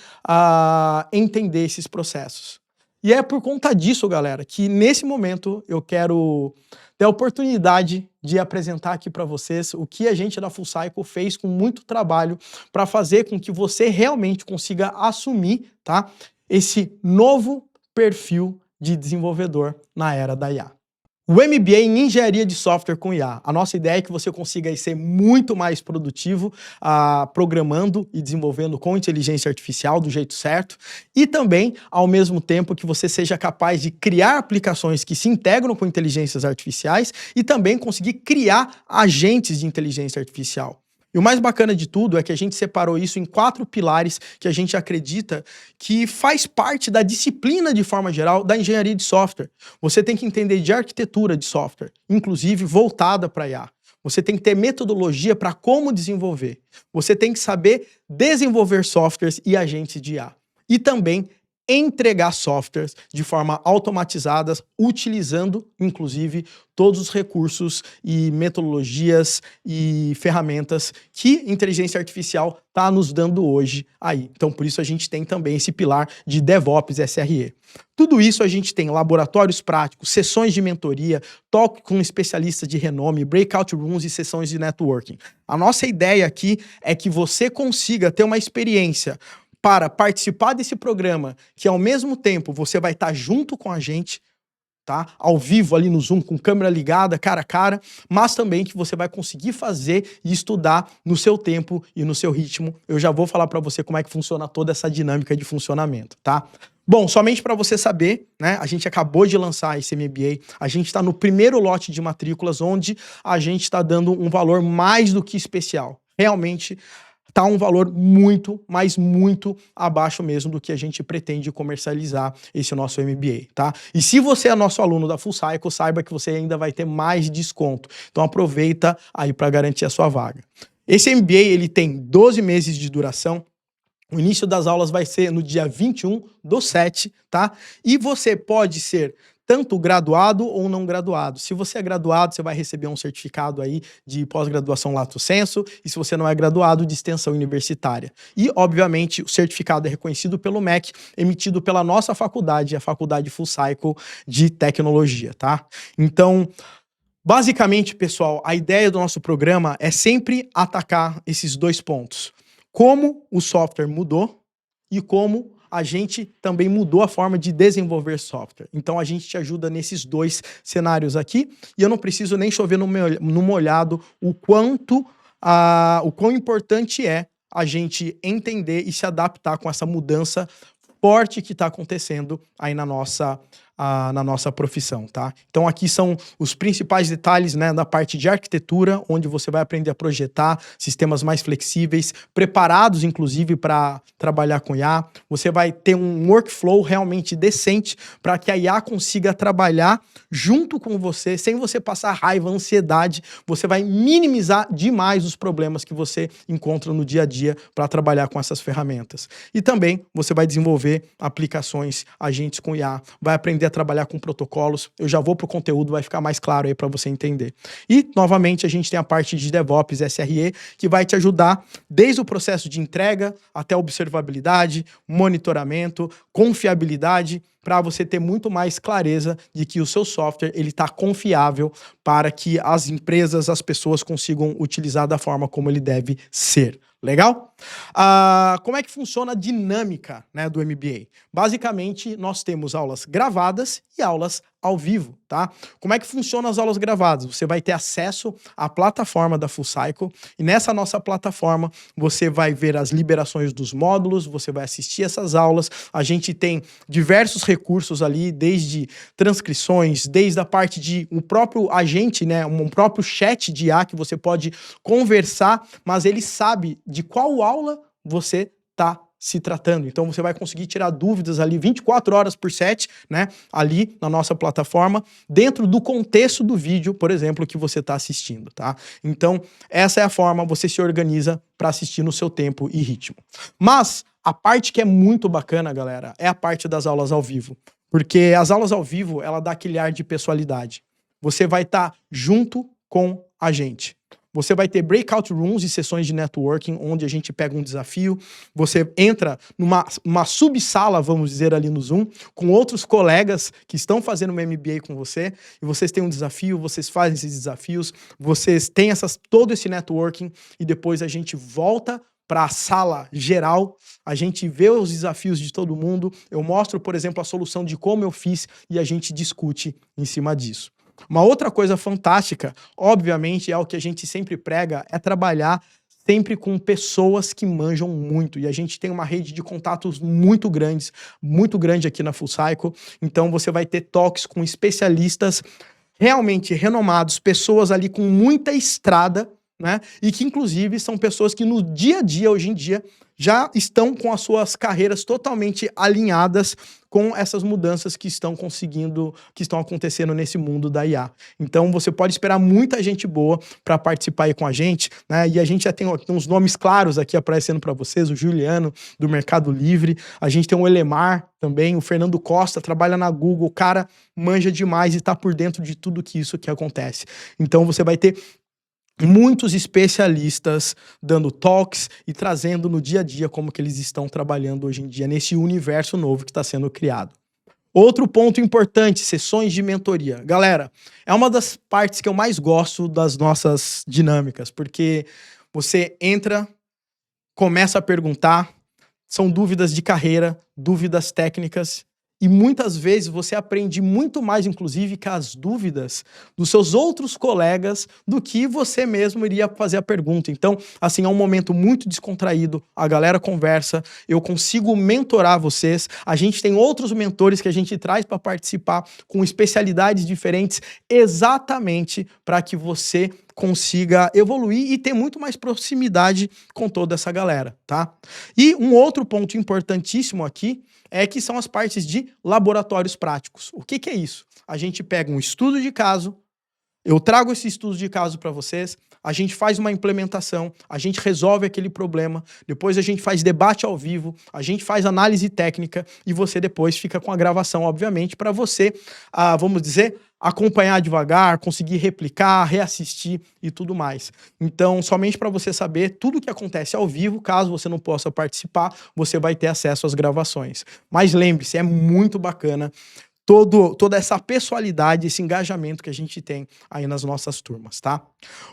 entender esses processos. E é por conta disso, galera, que nesse momento eu quero ter a oportunidade de apresentar aqui para vocês o que a gente da Full Cycle fez com muito trabalho para fazer com que você realmente consiga assumir, tá, esse novo perfil de desenvolvedor na era da IA. O MBA em Engenharia de Software com IA. A nossa ideia é que você consiga ser muito mais produtivo programando e desenvolvendo com inteligência artificial do jeito certo e também, ao mesmo tempo, que você seja capaz de criar aplicações que se integram com inteligências artificiais e também conseguir criar agentes de inteligência artificial. E o mais bacana de tudo é que a gente separou isso em 4 pilares que a gente acredita que faz parte da disciplina, de forma geral, da engenharia de software. Você tem que entender de arquitetura de software, inclusive voltada para IA. Você tem que ter metodologia para como desenvolver. Você tem que saber desenvolver softwares e agentes de IA. E também entregar softwares de forma automatizada, utilizando, inclusive, todos os recursos e metodologias e ferramentas que a inteligência artificial está nos dando hoje aí. Então, por isso a gente tem também esse pilar de DevOps SRE. Tudo isso a gente tem laboratórios práticos, sessões de mentoria, talk com especialistas de renome, breakout rooms e sessões de networking. A nossa ideia aqui é que você consiga ter uma experiência para participar desse programa, que ao mesmo tempo você vai estar junto com a gente, tá? Ao vivo ali no Zoom, com câmera ligada, cara a cara, mas também que você vai conseguir fazer e estudar no seu tempo e no seu ritmo. Eu já vou falar para você como é que funciona toda essa dinâmica de funcionamento, tá? Bom, somente para você saber, né? A gente acabou de lançar esse MBA, a gente está no primeiro lote de matrículas, onde a gente está dando um valor mais do que especial. Realmente tá um valor muito, mas muito abaixo mesmo do que a gente pretende comercializar esse nosso MBA, tá? E se você é nosso aluno da Full Cycle, saiba que você ainda vai ter mais desconto. Então aproveita aí para garantir a sua vaga. Esse MBA, ele tem 12 meses de duração. O início das aulas vai ser no dia 21/7, tá? E você pode ser tanto graduado ou não graduado. Se você é graduado, você vai receber um certificado aí de pós-graduação lato sensu, e se você não é graduado, de extensão universitária. E, obviamente, o certificado é reconhecido pelo MEC, emitido pela nossa faculdade, a Faculdade Full Cycle de Tecnologia, tá? Então, basicamente, pessoal, a ideia do nosso programa é sempre atacar esses 2 pontos. Como o software mudou e como a gente também mudou a forma de desenvolver software. Então a gente te ajuda nesses 2 cenários aqui, e eu não preciso nem chover no molhado o quão importante é a gente entender e se adaptar com essa mudança forte que está acontecendo aí na nossa profissão, tá? Então aqui são os principais detalhes, né, da parte de arquitetura, onde você vai aprender a projetar sistemas mais flexíveis, preparados inclusive para trabalhar com IA. Você vai ter um workflow realmente decente para que a IA consiga trabalhar junto com você, sem você passar raiva, ansiedade. Você vai minimizar demais os problemas que você encontra no dia a dia para trabalhar com essas ferramentas. E também você vai desenvolver aplicações, agentes com IA, vai aprender a trabalhar com protocolos. Eu já vou para o conteúdo, vai ficar mais claro aí para você entender. E, novamente, a gente tem a parte de DevOps SRE, que vai te ajudar desde o processo de entrega até observabilidade, monitoramento, confiabilidade, para você ter muito mais clareza de que o seu software ele está confiável para que as empresas, as pessoas consigam utilizar da forma como ele deve ser. Legal? Como é que funciona a dinâmica, né, do MBA? Basicamente, nós temos aulas gravadas e aulas ao vivo, tá? Como é que funcionam as aulas gravadas? Você vai ter acesso à plataforma da Full Cycle, e nessa nossa plataforma você vai ver as liberações dos módulos, você vai assistir essas aulas. A gente tem diversos recursos ali, desde transcrições, desde a parte de um próprio agente, né, um próprio chat de IA que você pode conversar, mas ele sabe de qual aula você está se tratando. Então você vai conseguir tirar dúvidas ali 24 horas por 7, né, ali na nossa plataforma, dentro do contexto do vídeo, por exemplo, que você está assistindo, tá? Então essa é a forma, você se organiza para assistir no seu tempo e ritmo. Mas a parte que é muito bacana, galera, é a parte das aulas ao vivo, porque as aulas ao vivo, ela dá aquele ar de pessoalidade. Você vai estar junto com a gente. Você vai ter breakout rooms e sessões de networking, onde a gente pega um desafio, você entra numa subsala, vamos dizer, ali no Zoom, com outros colegas que estão fazendo uma MBA com você, e vocês têm um desafio, vocês fazem esses desafios, vocês têm todo esse networking, e depois a gente volta para a sala geral, a gente vê os desafios de todo mundo, eu mostro, por exemplo, a solução de como eu fiz, e a gente discute em cima disso. Uma outra coisa fantástica, obviamente, é o que a gente sempre prega, é trabalhar sempre com pessoas que manjam muito. E a gente tem uma rede de contatos muito grande aqui na Full Cycle. Então você vai ter talks com especialistas realmente renomados, pessoas ali com muita estrada, né? E que, inclusive, são pessoas que no dia a dia, hoje em dia, já estão com as suas carreiras totalmente alinhadas com essas mudanças que estão acontecendo nesse mundo da IA. Então, você pode esperar muita gente boa para participar aí com a gente, né? E a gente já tem uns nomes claros aqui aparecendo para vocês, o Juliano, do Mercado Livre, a gente tem o Elemar também, o Fernando Costa, trabalha na Google, o cara manja demais e está por dentro de tudo isso que acontece. Então, você vai ter muitos especialistas dando talks e trazendo no dia a dia como que eles estão trabalhando hoje em dia nesse universo novo que está sendo criado. Outro ponto importante, sessões de mentoria. Galera, é uma das partes que eu mais gosto das nossas dinâmicas, porque você entra, começa a perguntar, são dúvidas de carreira, dúvidas técnicas, e muitas vezes você aprende muito mais, inclusive, com as dúvidas dos seus outros colegas do que você mesmo iria fazer a pergunta. Então, assim, é um momento muito descontraído, a galera conversa, eu consigo mentorar vocês, a gente tem outros mentores que a gente traz para participar com especialidades diferentes, exatamente para que você consiga evoluir e ter muito mais proximidade com toda essa galera, tá? E um outro ponto importantíssimo aqui é que são as partes de laboratórios práticos. O que é isso? A gente pega um estudo de caso, eu trago esse estudo de caso para vocês, a gente faz uma implementação, a gente resolve aquele problema, depois a gente faz debate ao vivo, a gente faz análise técnica e você depois fica com a gravação, obviamente, para você, vamos dizer, acompanhar devagar, conseguir replicar, reassistir e tudo mais. Então, somente para você saber tudo que acontece ao vivo, caso você não possa participar, você vai ter acesso às gravações. Mas lembre-se, é muito bacana toda essa pessoalidade, esse engajamento que a gente tem aí nas nossas turmas, tá?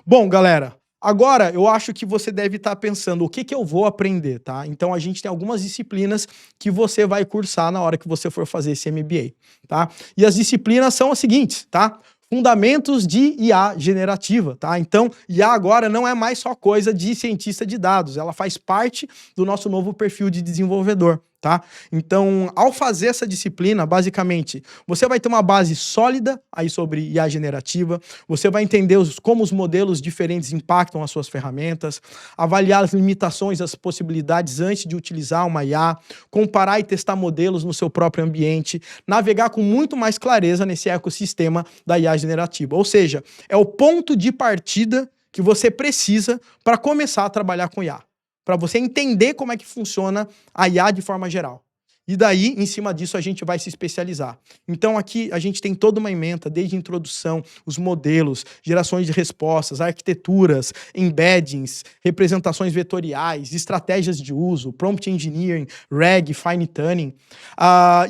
Bom, galera, agora eu acho que você deve estar pensando o que eu vou aprender, tá? Então a gente tem algumas disciplinas que você vai cursar na hora que você for fazer esse MBA, tá? E as disciplinas são as seguintes, tá? Fundamentos de IA generativa, tá? Então, IA agora não é mais só coisa de cientista de dados, ela faz parte do nosso novo perfil de desenvolvedor, tá? Então, ao fazer essa disciplina, basicamente, você vai ter uma base sólida aí sobre IA generativa, você vai entender como os modelos diferentes impactam as suas ferramentas, avaliar as limitações, as possibilidades antes de utilizar uma IA, comparar e testar modelos no seu próprio ambiente, navegar com muito mais clareza nesse ecossistema da IA generativa. Ou seja, é o ponto de partida que você precisa para começar a trabalhar com IA, para você entender como é que funciona a IA de forma geral. E daí, em cima disso, a gente vai se especializar. Então aqui a gente tem toda uma ementa, desde introdução, os modelos, gerações de respostas, arquiteturas, embeddings, representações vetoriais, estratégias de uso, prompt engineering, RAG, fine tuning.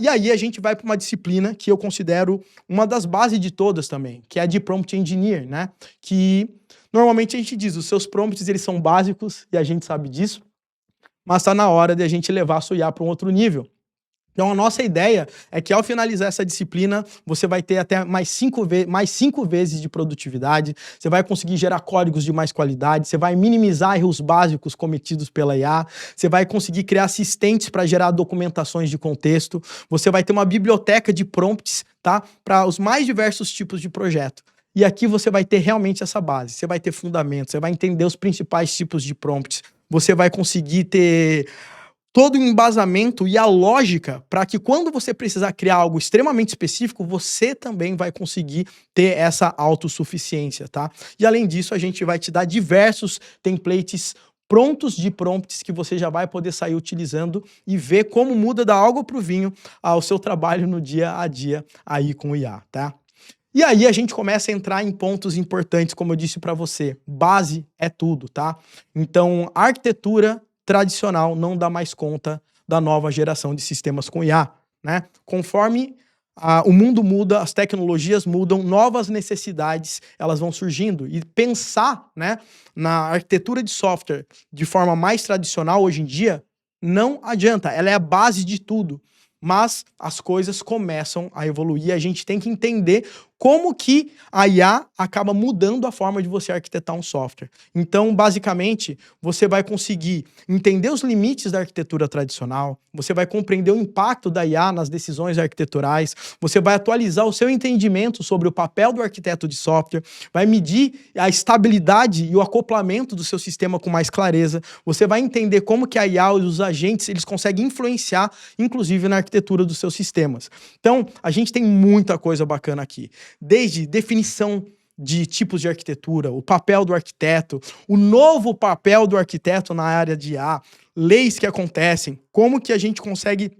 E aí a gente vai para uma disciplina que eu considero uma das bases de todas também, que é a de prompt engineer, né? Que normalmente a gente diz, os seus prompts eles são básicos, e a gente sabe disso, mas está na hora de a gente levar a sua IA para um outro nível. Então a nossa ideia é que ao finalizar essa disciplina, você vai ter até mais cinco vezes de produtividade, você vai conseguir gerar códigos de mais qualidade, você vai minimizar erros básicos cometidos pela IA, você vai conseguir criar assistentes para gerar documentações de contexto, você vai ter uma biblioteca de prompts, tá? Para os mais diversos tipos de projeto. E aqui você vai ter realmente essa base, você vai ter fundamentos, você vai entender os principais tipos de prompts, você vai conseguir ter todo o embasamento e a lógica para que quando você precisar criar algo extremamente específico, você também vai conseguir ter essa autossuficiência, tá? E além disso, a gente vai te dar diversos templates prontos de prompts que você já vai poder sair utilizando e ver como muda da água para o vinho ao seu trabalho no dia a dia aí com o IA, tá? E aí a gente começa a entrar em pontos importantes, como eu disse para você, base é tudo, tá? Então, a arquitetura tradicional não dá mais conta da nova geração de sistemas com IA, né? Conforme o mundo muda, as tecnologias mudam, novas necessidades elas vão surgindo e pensar, né, na arquitetura de software de forma mais tradicional hoje em dia não adianta, ela é a base de tudo. Mas as coisas começam a evoluir, a gente tem que entender como que a IA acaba mudando a forma de você arquitetar um software. Então, basicamente, você vai conseguir entender os limites da arquitetura tradicional, você vai compreender o impacto da IA nas decisões arquiteturais, você vai atualizar o seu entendimento sobre o papel do arquiteto de software, vai medir a estabilidade e o acoplamento do seu sistema com mais clareza, você vai entender como que a IA e os agentes eles conseguem influenciar, inclusive, na arquitetura dos seus sistemas. Então, a gente tem muita coisa bacana aqui. Desde definição de tipos de arquitetura, o papel do arquiteto, o novo papel do arquiteto na área de IA, leis que acontecem, como que a gente consegue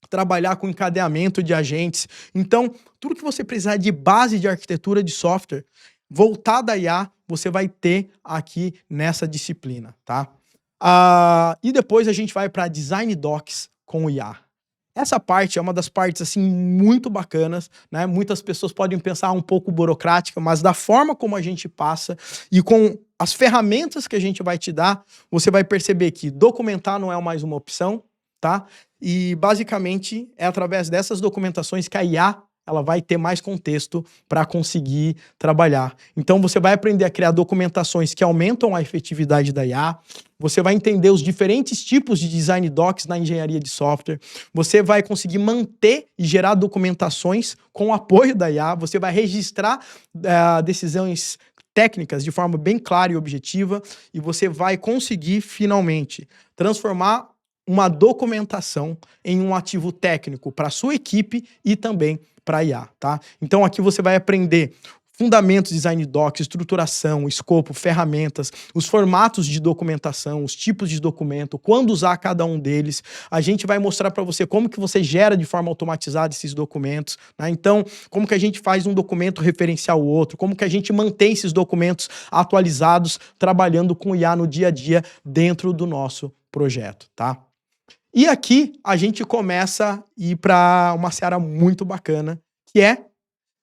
trabalhar com encadeamento de agentes. Então, tudo que você precisar de base de arquitetura de software, voltada a IA, você vai ter aqui nessa disciplina, tá? E depois a gente vai para Design Docs com o IA. Essa parte é uma das partes assim muito bacanas, né? Muitas pessoas podem pensar um pouco burocrática, mas da forma como a gente passa e com as ferramentas que a gente vai te dar, você vai perceber que documentar não é mais uma opção, tá? E basicamente é através dessas documentações que a IA ela vai ter mais contexto para conseguir trabalhar. Então você vai aprender a criar documentações que aumentam a efetividade da IA, você vai entender os diferentes tipos de design docs na engenharia de software, você vai conseguir manter e gerar documentações com o apoio da IA, você vai registrar decisões técnicas de forma bem clara e objetiva, e você vai conseguir finalmente transformar uma documentação em um ativo técnico para a sua equipe e também para a IA, tá? Então aqui você vai aprender fundamentos de design docs, estruturação, escopo, ferramentas, os formatos de documentação, os tipos de documento, quando usar cada um deles. A gente vai mostrar para você como que você gera de forma automatizada esses documentos, né? Então, como que a gente faz um documento referenciar o outro, como que a gente mantém esses documentos atualizados, trabalhando com IA no dia a dia dentro do nosso projeto, tá? E aqui a gente começa a ir para uma seara muito bacana, que é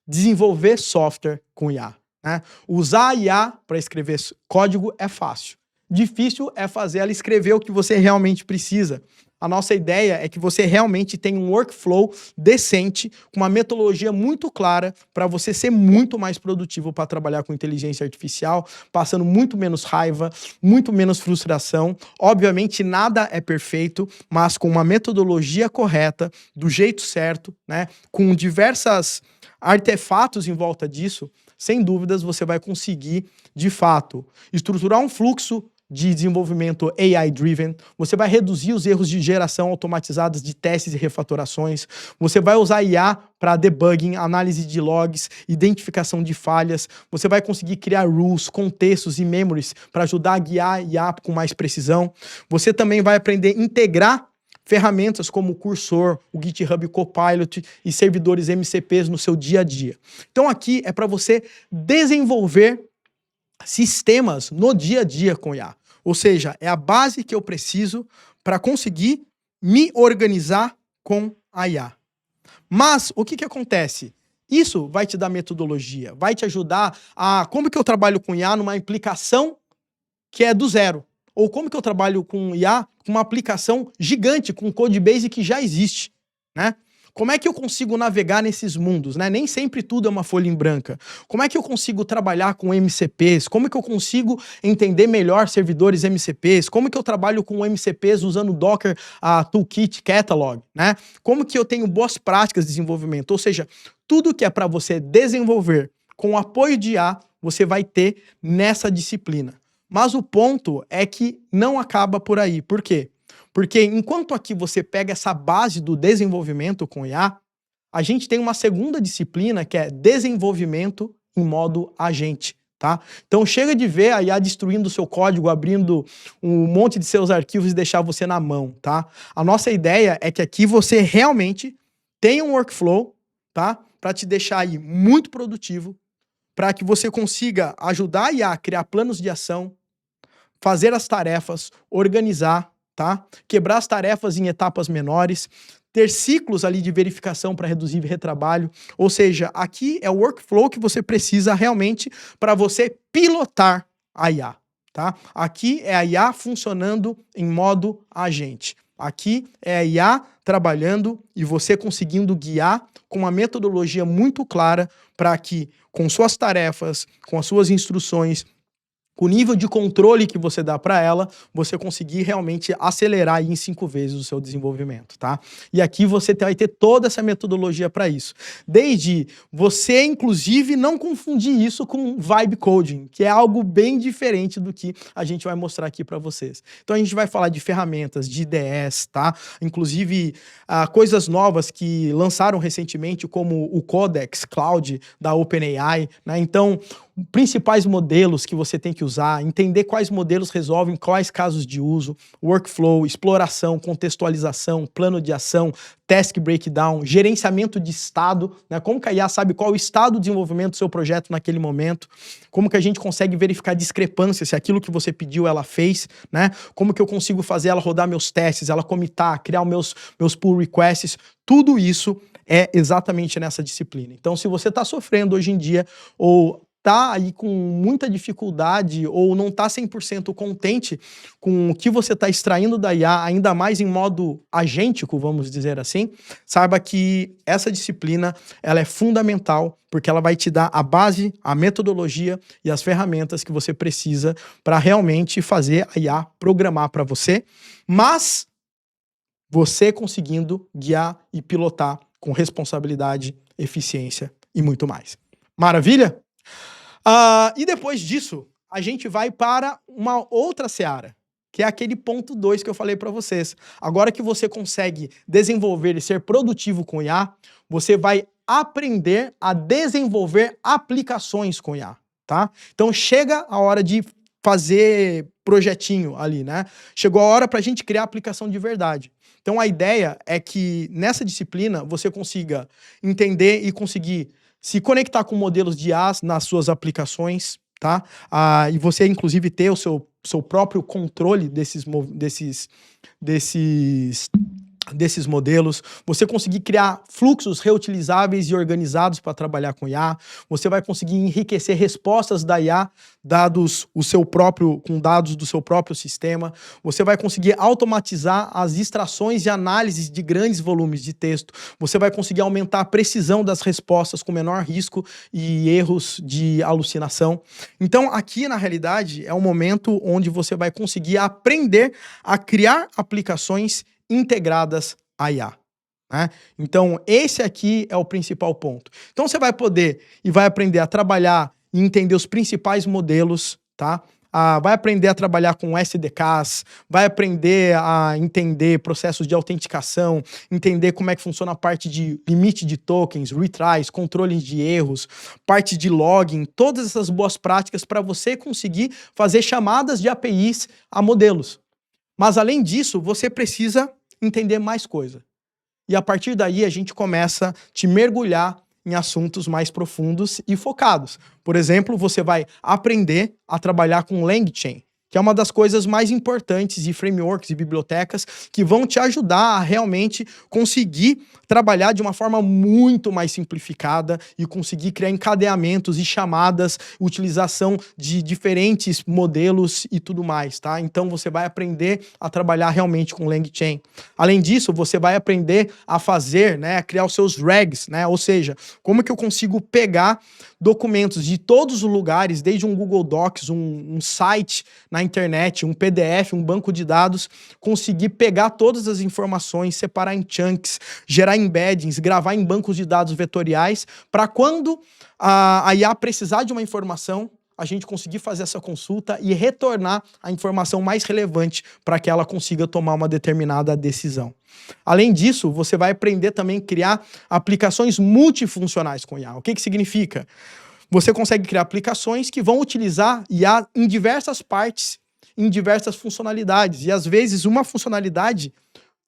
desenvolver software com IA, né? Usar a IA para escrever código é fácil. Difícil é fazer ela escrever o que você realmente precisa. A nossa ideia é que você realmente tenha um workflow decente, com uma metodologia muito clara para você ser muito mais produtivo para trabalhar com inteligência artificial, passando muito menos raiva, muito menos frustração. Obviamente nada é perfeito, mas com uma metodologia correta, do jeito certo, né, com diversas artefatos em volta disso, sem dúvidas você vai conseguir, de fato, estruturar um fluxo de desenvolvimento AI-driven, você vai reduzir os erros de geração automatizadas de testes e refatorações, você vai usar IA para debugging, análise de logs, identificação de falhas, você vai conseguir criar rules, contextos e memories para ajudar a guiar a IA com mais precisão, você também vai aprender a integrar ferramentas como o Cursor, o GitHub Copilot e servidores MCPs no seu dia a dia. Então aqui é para você desenvolver sistemas no dia a dia com IA. Ou seja, é a base que eu preciso para conseguir me organizar com a IA. Mas o que acontece? Isso vai te dar metodologia, vai te ajudar a como que eu trabalho com IA numa implicação que é do zero. Ou como que eu trabalho com IA com uma aplicação gigante, com um codebase que já existe, né? Como é que eu consigo navegar nesses mundos, né? Nem sempre tudo é uma folha em branca. Como é que eu consigo trabalhar com MCPs? Como é que eu consigo entender melhor servidores MCPs? Como que eu trabalho com MCPs usando Docker, Toolkit, Catalog, né? Como que eu tenho boas práticas de desenvolvimento? Ou seja, tudo que é para você desenvolver com o apoio de IA, você vai ter nessa disciplina. Mas o ponto é que não acaba por aí. Por quê? Porque enquanto aqui você pega essa base do desenvolvimento com IA, a gente tem uma segunda disciplina que é desenvolvimento em modo agente, tá? Então chega de ver a IA destruindo o seu código, abrindo um monte de seus arquivos e deixar você na mão, tá? A nossa ideia é que aqui você realmente tenha um workflow, tá? Para te deixar aí muito produtivo, para que você consiga ajudar a IA a criar planos de ação, fazer as tarefas, organizar, tá? Quebrar as tarefas em etapas menores, ter ciclos ali de verificação para reduzir retrabalho. Ou seja, aqui é o workflow que você precisa realmente para você pilotar a IA, tá? Aqui é a IA funcionando em modo agente. Aqui é a IA trabalhando e você conseguindo guiar com uma metodologia muito clara para que, com suas tarefas, com as suas instruções, com o nível de controle que você dá para ela, você conseguir realmente acelerar aí em 5 vezes o seu desenvolvimento, tá? E aqui você vai ter toda essa metodologia para isso. Desde você, inclusive, não confundir isso com vibe coding, que é algo bem diferente do que a gente vai mostrar aqui para vocês. Então a gente vai falar de ferramentas, de IDEs, tá? Inclusive, coisas novas que lançaram recentemente, como o Codex Cloud da OpenAI, né? Então, principais modelos que você tem que usar, entender quais modelos resolvem quais casos de uso, workflow, exploração, contextualização, plano de ação, task breakdown, gerenciamento de estado, né? Como que a IA sabe qual é o estado de desenvolvimento do seu projeto naquele momento, como que a gente consegue verificar discrepância, se aquilo que você pediu ela fez, né? Como que eu consigo fazer ela rodar meus testes, ela comitar, criar meus pull requests, tudo isso é exatamente nessa disciplina. Então, se você está sofrendo hoje em dia ou tá aí com muita dificuldade ou não tá 100% contente com o que você está extraindo da IA, ainda mais em modo agêntico, vamos dizer assim, saiba que essa disciplina ela é fundamental porque ela vai te dar a base, a metodologia e as ferramentas que você precisa para realmente fazer a IA programar para você, mas você conseguindo guiar e pilotar com responsabilidade, eficiência e muito mais. Maravilha? E depois disso, a gente vai para uma outra seara, que é aquele ponto 2 que eu falei para vocês. Agora que você consegue desenvolver e ser produtivo com IA, você vai aprender a desenvolver aplicações com IA, tá? Então chega a hora de fazer projetinho ali, né? Chegou a hora para a gente criar aplicação de verdade. Então a ideia é que nessa disciplina você consiga entender e conseguir se conectar com modelos de IAs nas suas aplicações, tá? E você, inclusive, ter o seu próprio controle desses modelos, você conseguir criar fluxos reutilizáveis e organizados para trabalhar com IA, você vai conseguir enriquecer respostas da IA, com dados do seu próprio sistema, você vai conseguir automatizar as extrações e análises de grandes volumes de texto, você vai conseguir aumentar a precisão das respostas com menor risco e erros de alucinação. Então, aqui, na realidade, é um momento onde você vai conseguir aprender a criar aplicações integradas à IA. Né? Então, esse aqui é o principal ponto. Então, você vai poder e vai aprender a trabalhar e entender os principais modelos, tá? Vai aprender a trabalhar com SDKs, vai aprender a entender processos de autenticação, entender como é que funciona a parte de limite de tokens, retries, controles de erros, parte de login, todas essas boas práticas para você conseguir fazer chamadas de APIs a modelos. Mas, além disso, você precisa entender mais coisa. E, a partir daí, a gente começa a te mergulhar em assuntos mais profundos e focados. Por exemplo, você vai aprender a trabalhar com LangChain, que é uma das coisas mais importantes de frameworks e bibliotecas que vão te ajudar a realmente conseguir trabalhar de uma forma muito mais simplificada e conseguir criar encadeamentos e chamadas, utilização de diferentes modelos e tudo mais, tá? Então você vai aprender a trabalhar realmente com LangChain. Além disso, você vai aprender a fazer, né, a criar os seus RAGs, né? Ou seja, como que eu consigo pegar documentos de todos os lugares, desde um Google Docs, um site na internet, um PDF, um banco de dados, conseguir pegar todas as informações, separar em chunks, gerar embeddings, gravar em bancos de dados vetoriais, para quando a IA precisar de uma informação, a gente conseguir fazer essa consulta e retornar a informação mais relevante para que ela consiga tomar uma determinada decisão. Além disso, você vai aprender também a criar aplicações multifuncionais com IA. O que significa? Você consegue criar aplicações que vão utilizar IA em diversas partes, em diversas funcionalidades. E, às vezes, uma funcionalidade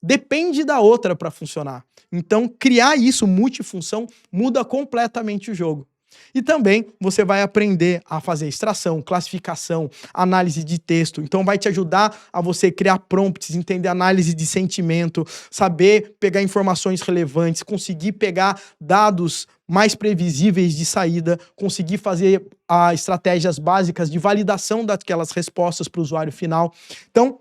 depende da outra para funcionar. Então, criar isso multifunção muda completamente o jogo. E também você vai aprender a fazer extração, classificação, análise de texto. Então vai te ajudar a você criar prompts, entender análise de sentimento, saber pegar informações relevantes, conseguir pegar dados mais previsíveis de saída, conseguir fazer estratégias básicas de validação daquelas respostas para o usuário final. Então,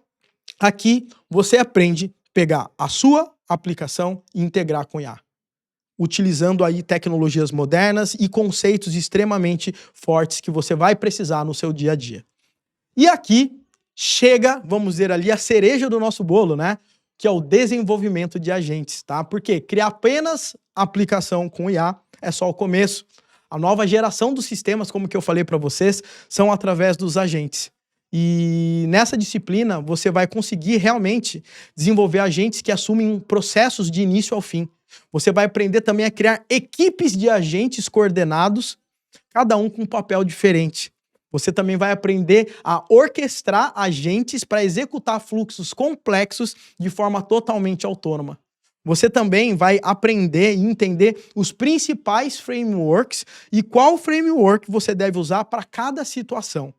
aqui você aprende a pegar a sua aplicação e integrar com IA, utilizando aí tecnologias modernas e conceitos extremamente fortes que você vai precisar no seu dia a dia. E aqui chega, vamos dizer ali, a cereja do nosso bolo, né? Que é o desenvolvimento de agentes, tá? Porque criar apenas aplicação com IA é só o começo. A nova geração dos sistemas, como que eu falei para vocês, são através dos agentes. E nessa disciplina você vai conseguir realmente desenvolver agentes que assumem processos de início ao fim. Você vai aprender também a criar equipes de agentes coordenados, cada um com um papel diferente. Você também vai aprender a orquestrar agentes para executar fluxos complexos de forma totalmente autônoma. Você também vai aprender e entender os principais frameworks e qual framework você deve usar para cada situação.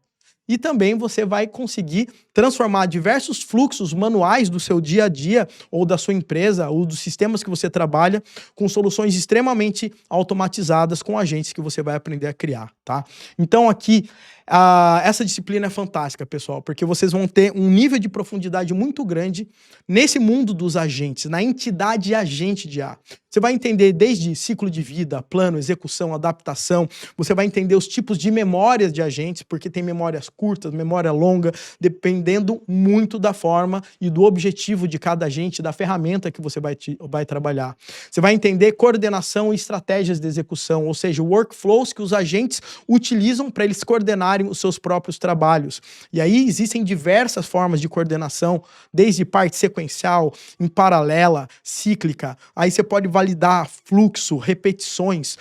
E também você vai conseguir transformar diversos fluxos manuais do seu dia a dia, ou da sua empresa, ou dos sistemas que você trabalha, com soluções extremamente automatizadas com agentes que você vai aprender a criar, tá? Então aqui, essa disciplina é fantástica, pessoal, porque vocês vão ter um nível de profundidade muito grande nesse mundo dos agentes, na entidade agente de IA. Você vai entender desde ciclo de vida, plano, execução, adaptação, você vai entender os tipos de memórias de agentes, porque tem memórias curtas, memória longa, dependendo muito da forma e do objetivo de cada agente, da ferramenta que você vai trabalhar. Você vai entender coordenação e estratégias de execução, ou seja, workflows que os agentes utilizam para eles coordenarem os seus próprios trabalhos. E aí existem diversas formas de coordenação, desde parte sequencial, em paralela, cíclica. Aí você pode validar fluxo, repetições,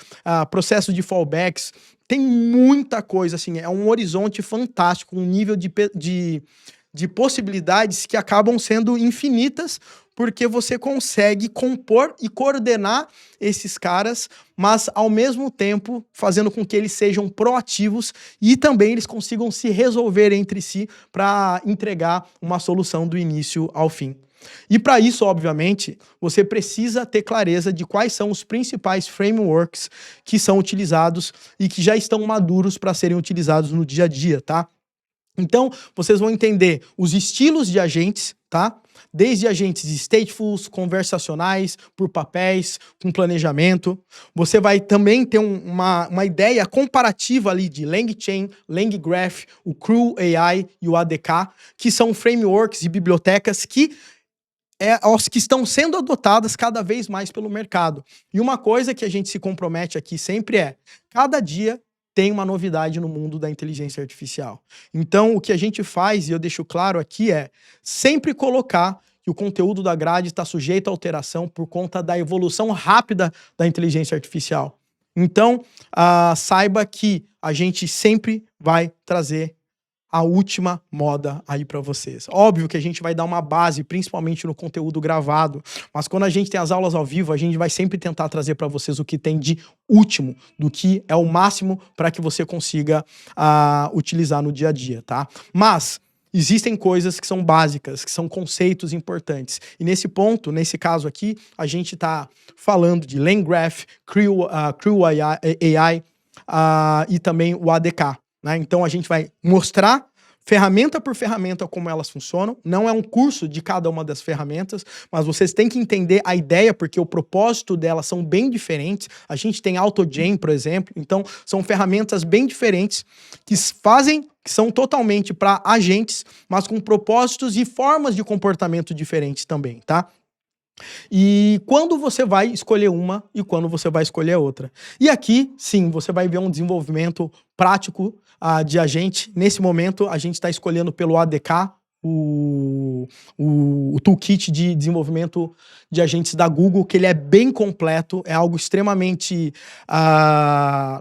processo de fallbacks. Tem muita coisa, assim, é um horizonte fantástico, um nível de possibilidades que acabam sendo infinitas, porque você consegue compor e coordenar esses caras, mas ao mesmo tempo fazendo com que eles sejam proativos e também eles consigam se resolver entre si para entregar uma solução do início ao fim. E para isso, obviamente, você precisa ter clareza de quais são os principais frameworks que são utilizados e que já estão maduros para serem utilizados no dia a dia, tá? Então, vocês vão entender os estilos de agentes, tá? Desde agentes statefuls, conversacionais, por papéis, com planejamento. Você vai também ter uma ideia comparativa ali de LangChain, LangGraph, o Crew AI e o ADK, que são frameworks e bibliotecas que estão sendo adotadas cada vez mais pelo mercado. E uma coisa que a gente se compromete aqui sempre é, cada dia tem uma novidade no mundo da inteligência artificial. Então, o que a gente faz, e eu deixo claro aqui, é sempre colocar que o conteúdo da grade está sujeito a alteração por conta da evolução rápida da inteligência artificial. Então, saiba que a gente sempre vai trazer a última moda aí para vocês. Óbvio que a gente vai dar uma base, principalmente no conteúdo gravado, mas quando a gente tem as aulas ao vivo, a gente vai sempre tentar trazer para vocês o que tem de último, do que é o máximo para que você consiga utilizar no dia a dia, tá? Mas existem coisas que são básicas, que são conceitos importantes. E nesse ponto, nesse caso aqui, a gente está falando de LangGraph, Crew AI e também o ADK. Né? Então a gente vai mostrar ferramenta por ferramenta como elas funcionam. Não é um curso de cada uma das ferramentas, mas vocês têm que entender a ideia, porque o propósito delas são bem diferentes. A gente tem AutoGen, por exemplo, então são ferramentas bem diferentes que são totalmente para agentes, mas com propósitos e formas de comportamento diferentes também, tá? E quando você vai escolher uma e quando você vai escolher outra. E aqui, sim, você vai ver um desenvolvimento prático de agente. Nesse momento, a gente está escolhendo pelo ADK, o toolkit de desenvolvimento de agentes da Google, que ele é bem completo, é algo extremamente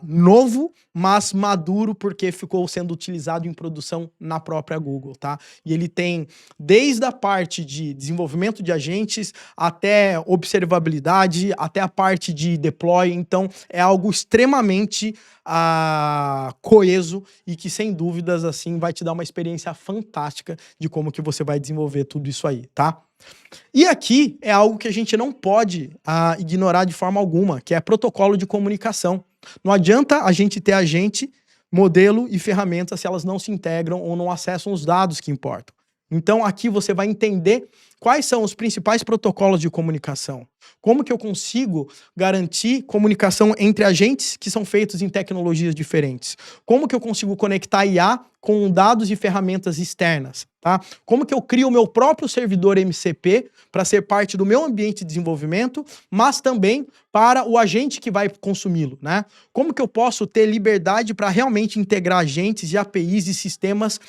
novo, mas maduro, porque ficou sendo utilizado em produção na própria Google, tá? E ele tem desde a parte de desenvolvimento de agentes, até observabilidade, até a parte de deploy, então é algo extremamente coeso e que, sem dúvidas, assim, vai te dar uma experiência fantástica de como que você vai desenvolver tudo isso aí, tá? E aqui é algo que a gente não pode ignorar de forma alguma, que é protocolo de comunicação. Não adianta a gente ter agente, modelo e ferramenta se elas não se integram ou não acessam os dados que importam. Então aqui você vai entender quais são os principais protocolos de comunicação? Como que eu consigo garantir comunicação entre agentes que são feitos em tecnologias diferentes? Como que eu consigo conectar IA com dados e ferramentas externas? Tá? Como que eu crio o meu próprio servidor MCP para ser parte do meu ambiente de desenvolvimento, mas também para o agente que vai consumi-lo, né? Como que eu posso ter liberdade para realmente integrar agentes e APIs e sistemas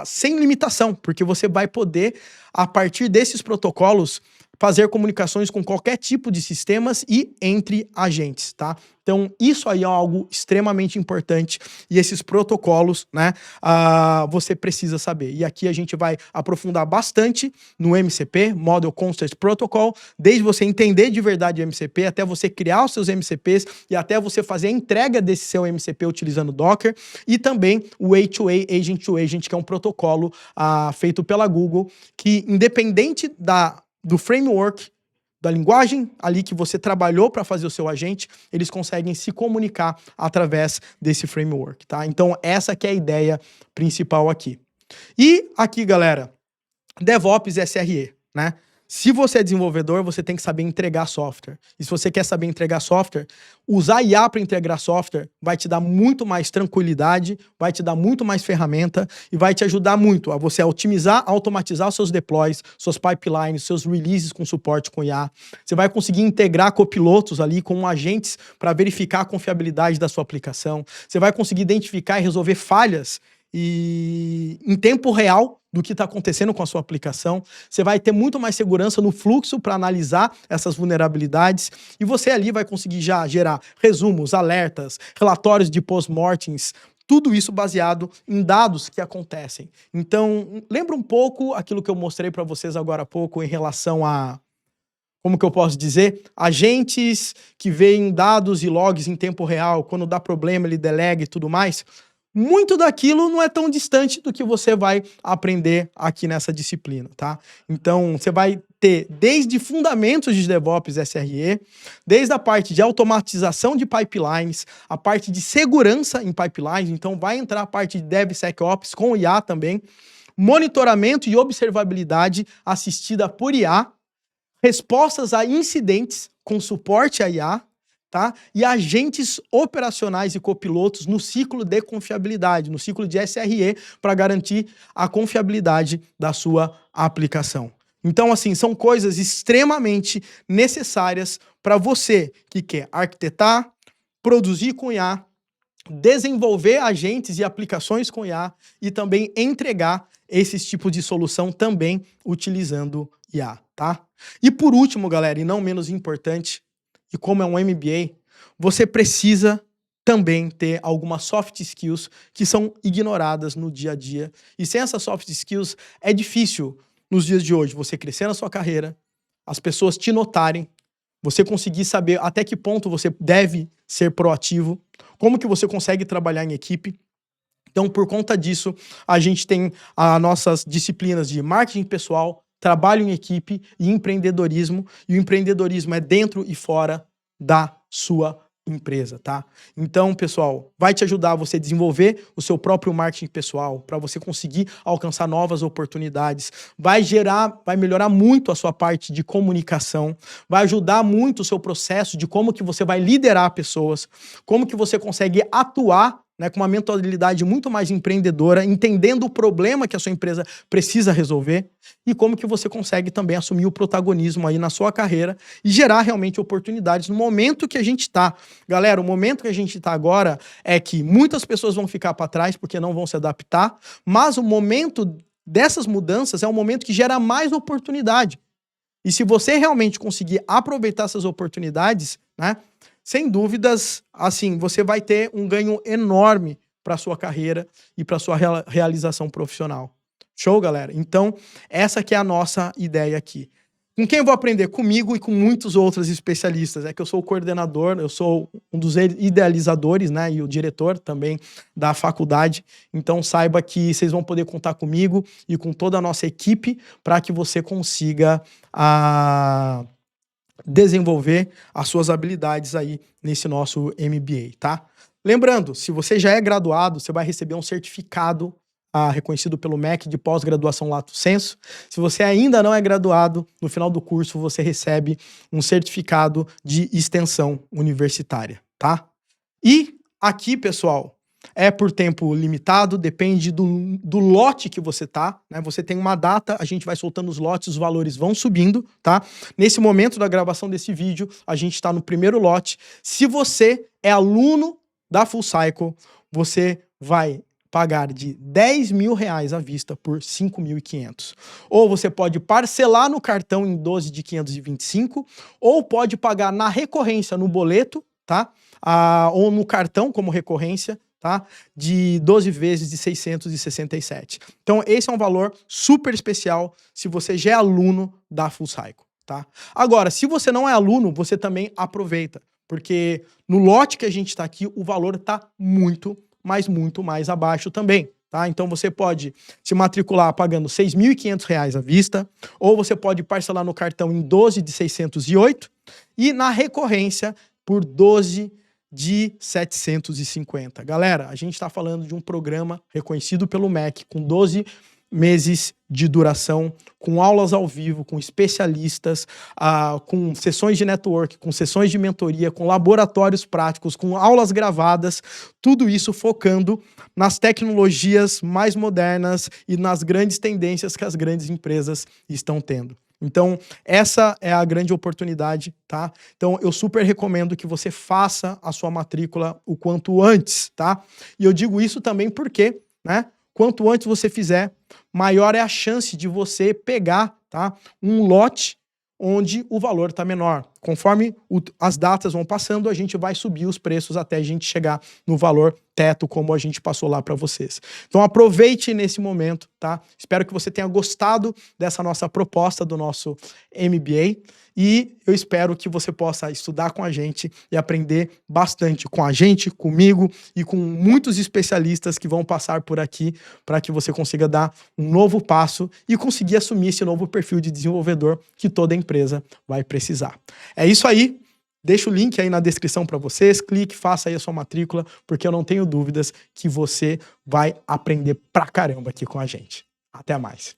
sem limitação? Porque você vai poder, a partir desses protocolos, fazer comunicações com qualquer tipo de sistemas e entre agentes, tá? Então, isso aí é algo extremamente importante e esses protocolos, né, você precisa saber. E aqui a gente vai aprofundar bastante no MCP, Model Context Protocol, desde você entender de verdade o MCP, até você criar os seus MCPs e até você fazer a entrega desse seu MCP utilizando Docker, e também o A2A, Agent to Agent, que é um protocolo feito pela Google, que independente do framework, da linguagem ali que você trabalhou para fazer o seu agente, eles conseguem se comunicar através desse framework, tá? Então essa que é a ideia principal aqui. E aqui, galera, DevOps SRE, né? Se você é desenvolvedor, você tem que saber entregar software. E se você quer saber entregar software, usar IA para integrar software vai te dar muito mais tranquilidade, vai te dar muito mais ferramenta e vai te ajudar muito a você otimizar, automatizar os seus deploys, suas pipelines, seus releases com suporte com IA. Você vai conseguir integrar copilotos ali com agentes para verificar a confiabilidade da sua aplicação. Você vai conseguir identificar e resolver falhas em tempo real do que está acontecendo com a sua aplicação. Você vai ter muito mais segurança no fluxo para analisar essas vulnerabilidades e você ali vai conseguir já gerar resumos, alertas, relatórios de post-mortems, tudo isso baseado em dados que acontecem. Então, lembra um pouco aquilo que eu mostrei para vocês agora há pouco em relação a, como que eu posso dizer? Agentes que veem dados e logs em tempo real, quando dá problema ele delega e tudo mais. Muito daquilo não é tão distante do que você vai aprender aqui nessa disciplina, tá? Então, você vai ter desde fundamentos de DevOps SRE, desde a parte de automatização de pipelines, a parte de segurança em pipelines, então vai entrar a parte de DevSecOps com IA também, monitoramento e observabilidade assistida por IA, respostas a incidentes com suporte a IA, tá? E agentes operacionais e copilotos no ciclo de confiabilidade, no ciclo de SRE, para garantir a confiabilidade da sua aplicação. Então, assim, são coisas extremamente necessárias para você que quer arquitetar, produzir com IA, desenvolver agentes e aplicações com IA e também entregar esses tipos de solução também utilizando IA, tá? E por último, galera, e não menos importante, e como é um MBA, você precisa também ter algumas soft skills que são ignoradas no dia a dia. E sem essas soft skills, é difícil, nos dias de hoje, você crescer na sua carreira, as pessoas te notarem, você conseguir saber até que ponto você deve ser proativo, como que você consegue trabalhar em equipe. Então, por conta disso, a gente tem as nossas disciplinas de marketing pessoal, trabalho em equipe e empreendedorismo. E o empreendedorismo é dentro e fora da sua empresa, tá? Então, pessoal, vai te ajudar a você desenvolver o seu próprio marketing pessoal, para você conseguir alcançar novas oportunidades. Vai melhorar muito a sua parte de comunicação, vai ajudar muito o seu processo de como que você vai liderar pessoas, como que você consegue atuar, né, com uma mentalidade muito mais empreendedora, entendendo o problema que a sua empresa precisa resolver e como que você consegue também assumir o protagonismo aí na sua carreira e gerar realmente oportunidades no momento que a gente está. Galera, o momento que a gente está agora é que muitas pessoas vão ficar para trás porque não vão se adaptar, mas o momento dessas mudanças é um momento que gera mais oportunidade. E se você realmente conseguir aproveitar essas oportunidades, né, sem dúvidas, assim, você vai ter um ganho enorme para a sua carreira e para a sua realização profissional. Show, galera? Então, essa que é a nossa ideia aqui. Com quem eu vou aprender? Comigo e com muitos outros especialistas. É que eu sou o coordenador, eu sou um dos idealizadores, né, e o diretor também da faculdade. Então, saiba que vocês vão poder contar comigo e com toda a nossa equipe para que você consiga desenvolver as suas habilidades aí nesse nosso MBA, tá? Lembrando, se você já é graduado, você vai receber um certificado reconhecido pelo MEC de pós-graduação Lato Sensu. Se você ainda não é graduado, no final do curso você recebe um certificado de extensão universitária, tá? E aqui, pessoal, é por tempo limitado, depende do lote que você tá, né? Você tem uma data, a gente vai soltando os lotes, os valores vão subindo, tá? Nesse momento da gravação desse vídeo, a gente está no primeiro lote. Se você é aluno da Full Cycle, você vai pagar de R$10 mil à vista por 5.500. Ou você pode parcelar no cartão em 12 de 525, ou pode pagar na recorrência, no boleto, tá? Ou no cartão como recorrência, tá? De 12 vezes de 667. Então esse é um valor super especial se você já é aluno da Full Cycle, tá? Agora, se você não é aluno, você também aproveita, porque no lote que a gente está aqui, o valor está muito mais abaixo também, tá? Então você pode se matricular pagando R$6.500 à vista, ou você pode parcelar no cartão em 12 de 608 e na recorrência por 12 de 750. Galera, a gente está falando de um programa reconhecido pelo MEC com 12 meses de duração, com aulas ao vivo, com especialistas, com sessões de network, com sessões de mentoria, com laboratórios práticos, com aulas gravadas, tudo isso focando nas tecnologias mais modernas e nas grandes tendências que as grandes empresas estão tendo. Então, essa é a grande oportunidade, tá? Então, eu super recomendo que você faça a sua matrícula o quanto antes, tá? E eu digo isso também porque, né? Quanto antes você fizer, maior é a chance de você pegar, tá, um lote onde o valor está menor. Conforme as datas vão passando, a gente vai subir os preços até a gente chegar no valor teto, como a gente passou lá para vocês. Então aproveite nesse momento, tá? Espero que você tenha gostado dessa nossa proposta do nosso MBA e eu espero que você possa estudar com a gente e aprender bastante com a gente, comigo e com muitos especialistas que vão passar por aqui para que você consiga dar um novo passo e conseguir assumir esse novo perfil de desenvolvedor que toda empresa vai precisar. É isso aí. Deixa o link aí na descrição para vocês, clique, faça aí a sua matrícula, porque eu não tenho dúvidas que você vai aprender pra caramba aqui com a gente. Até mais.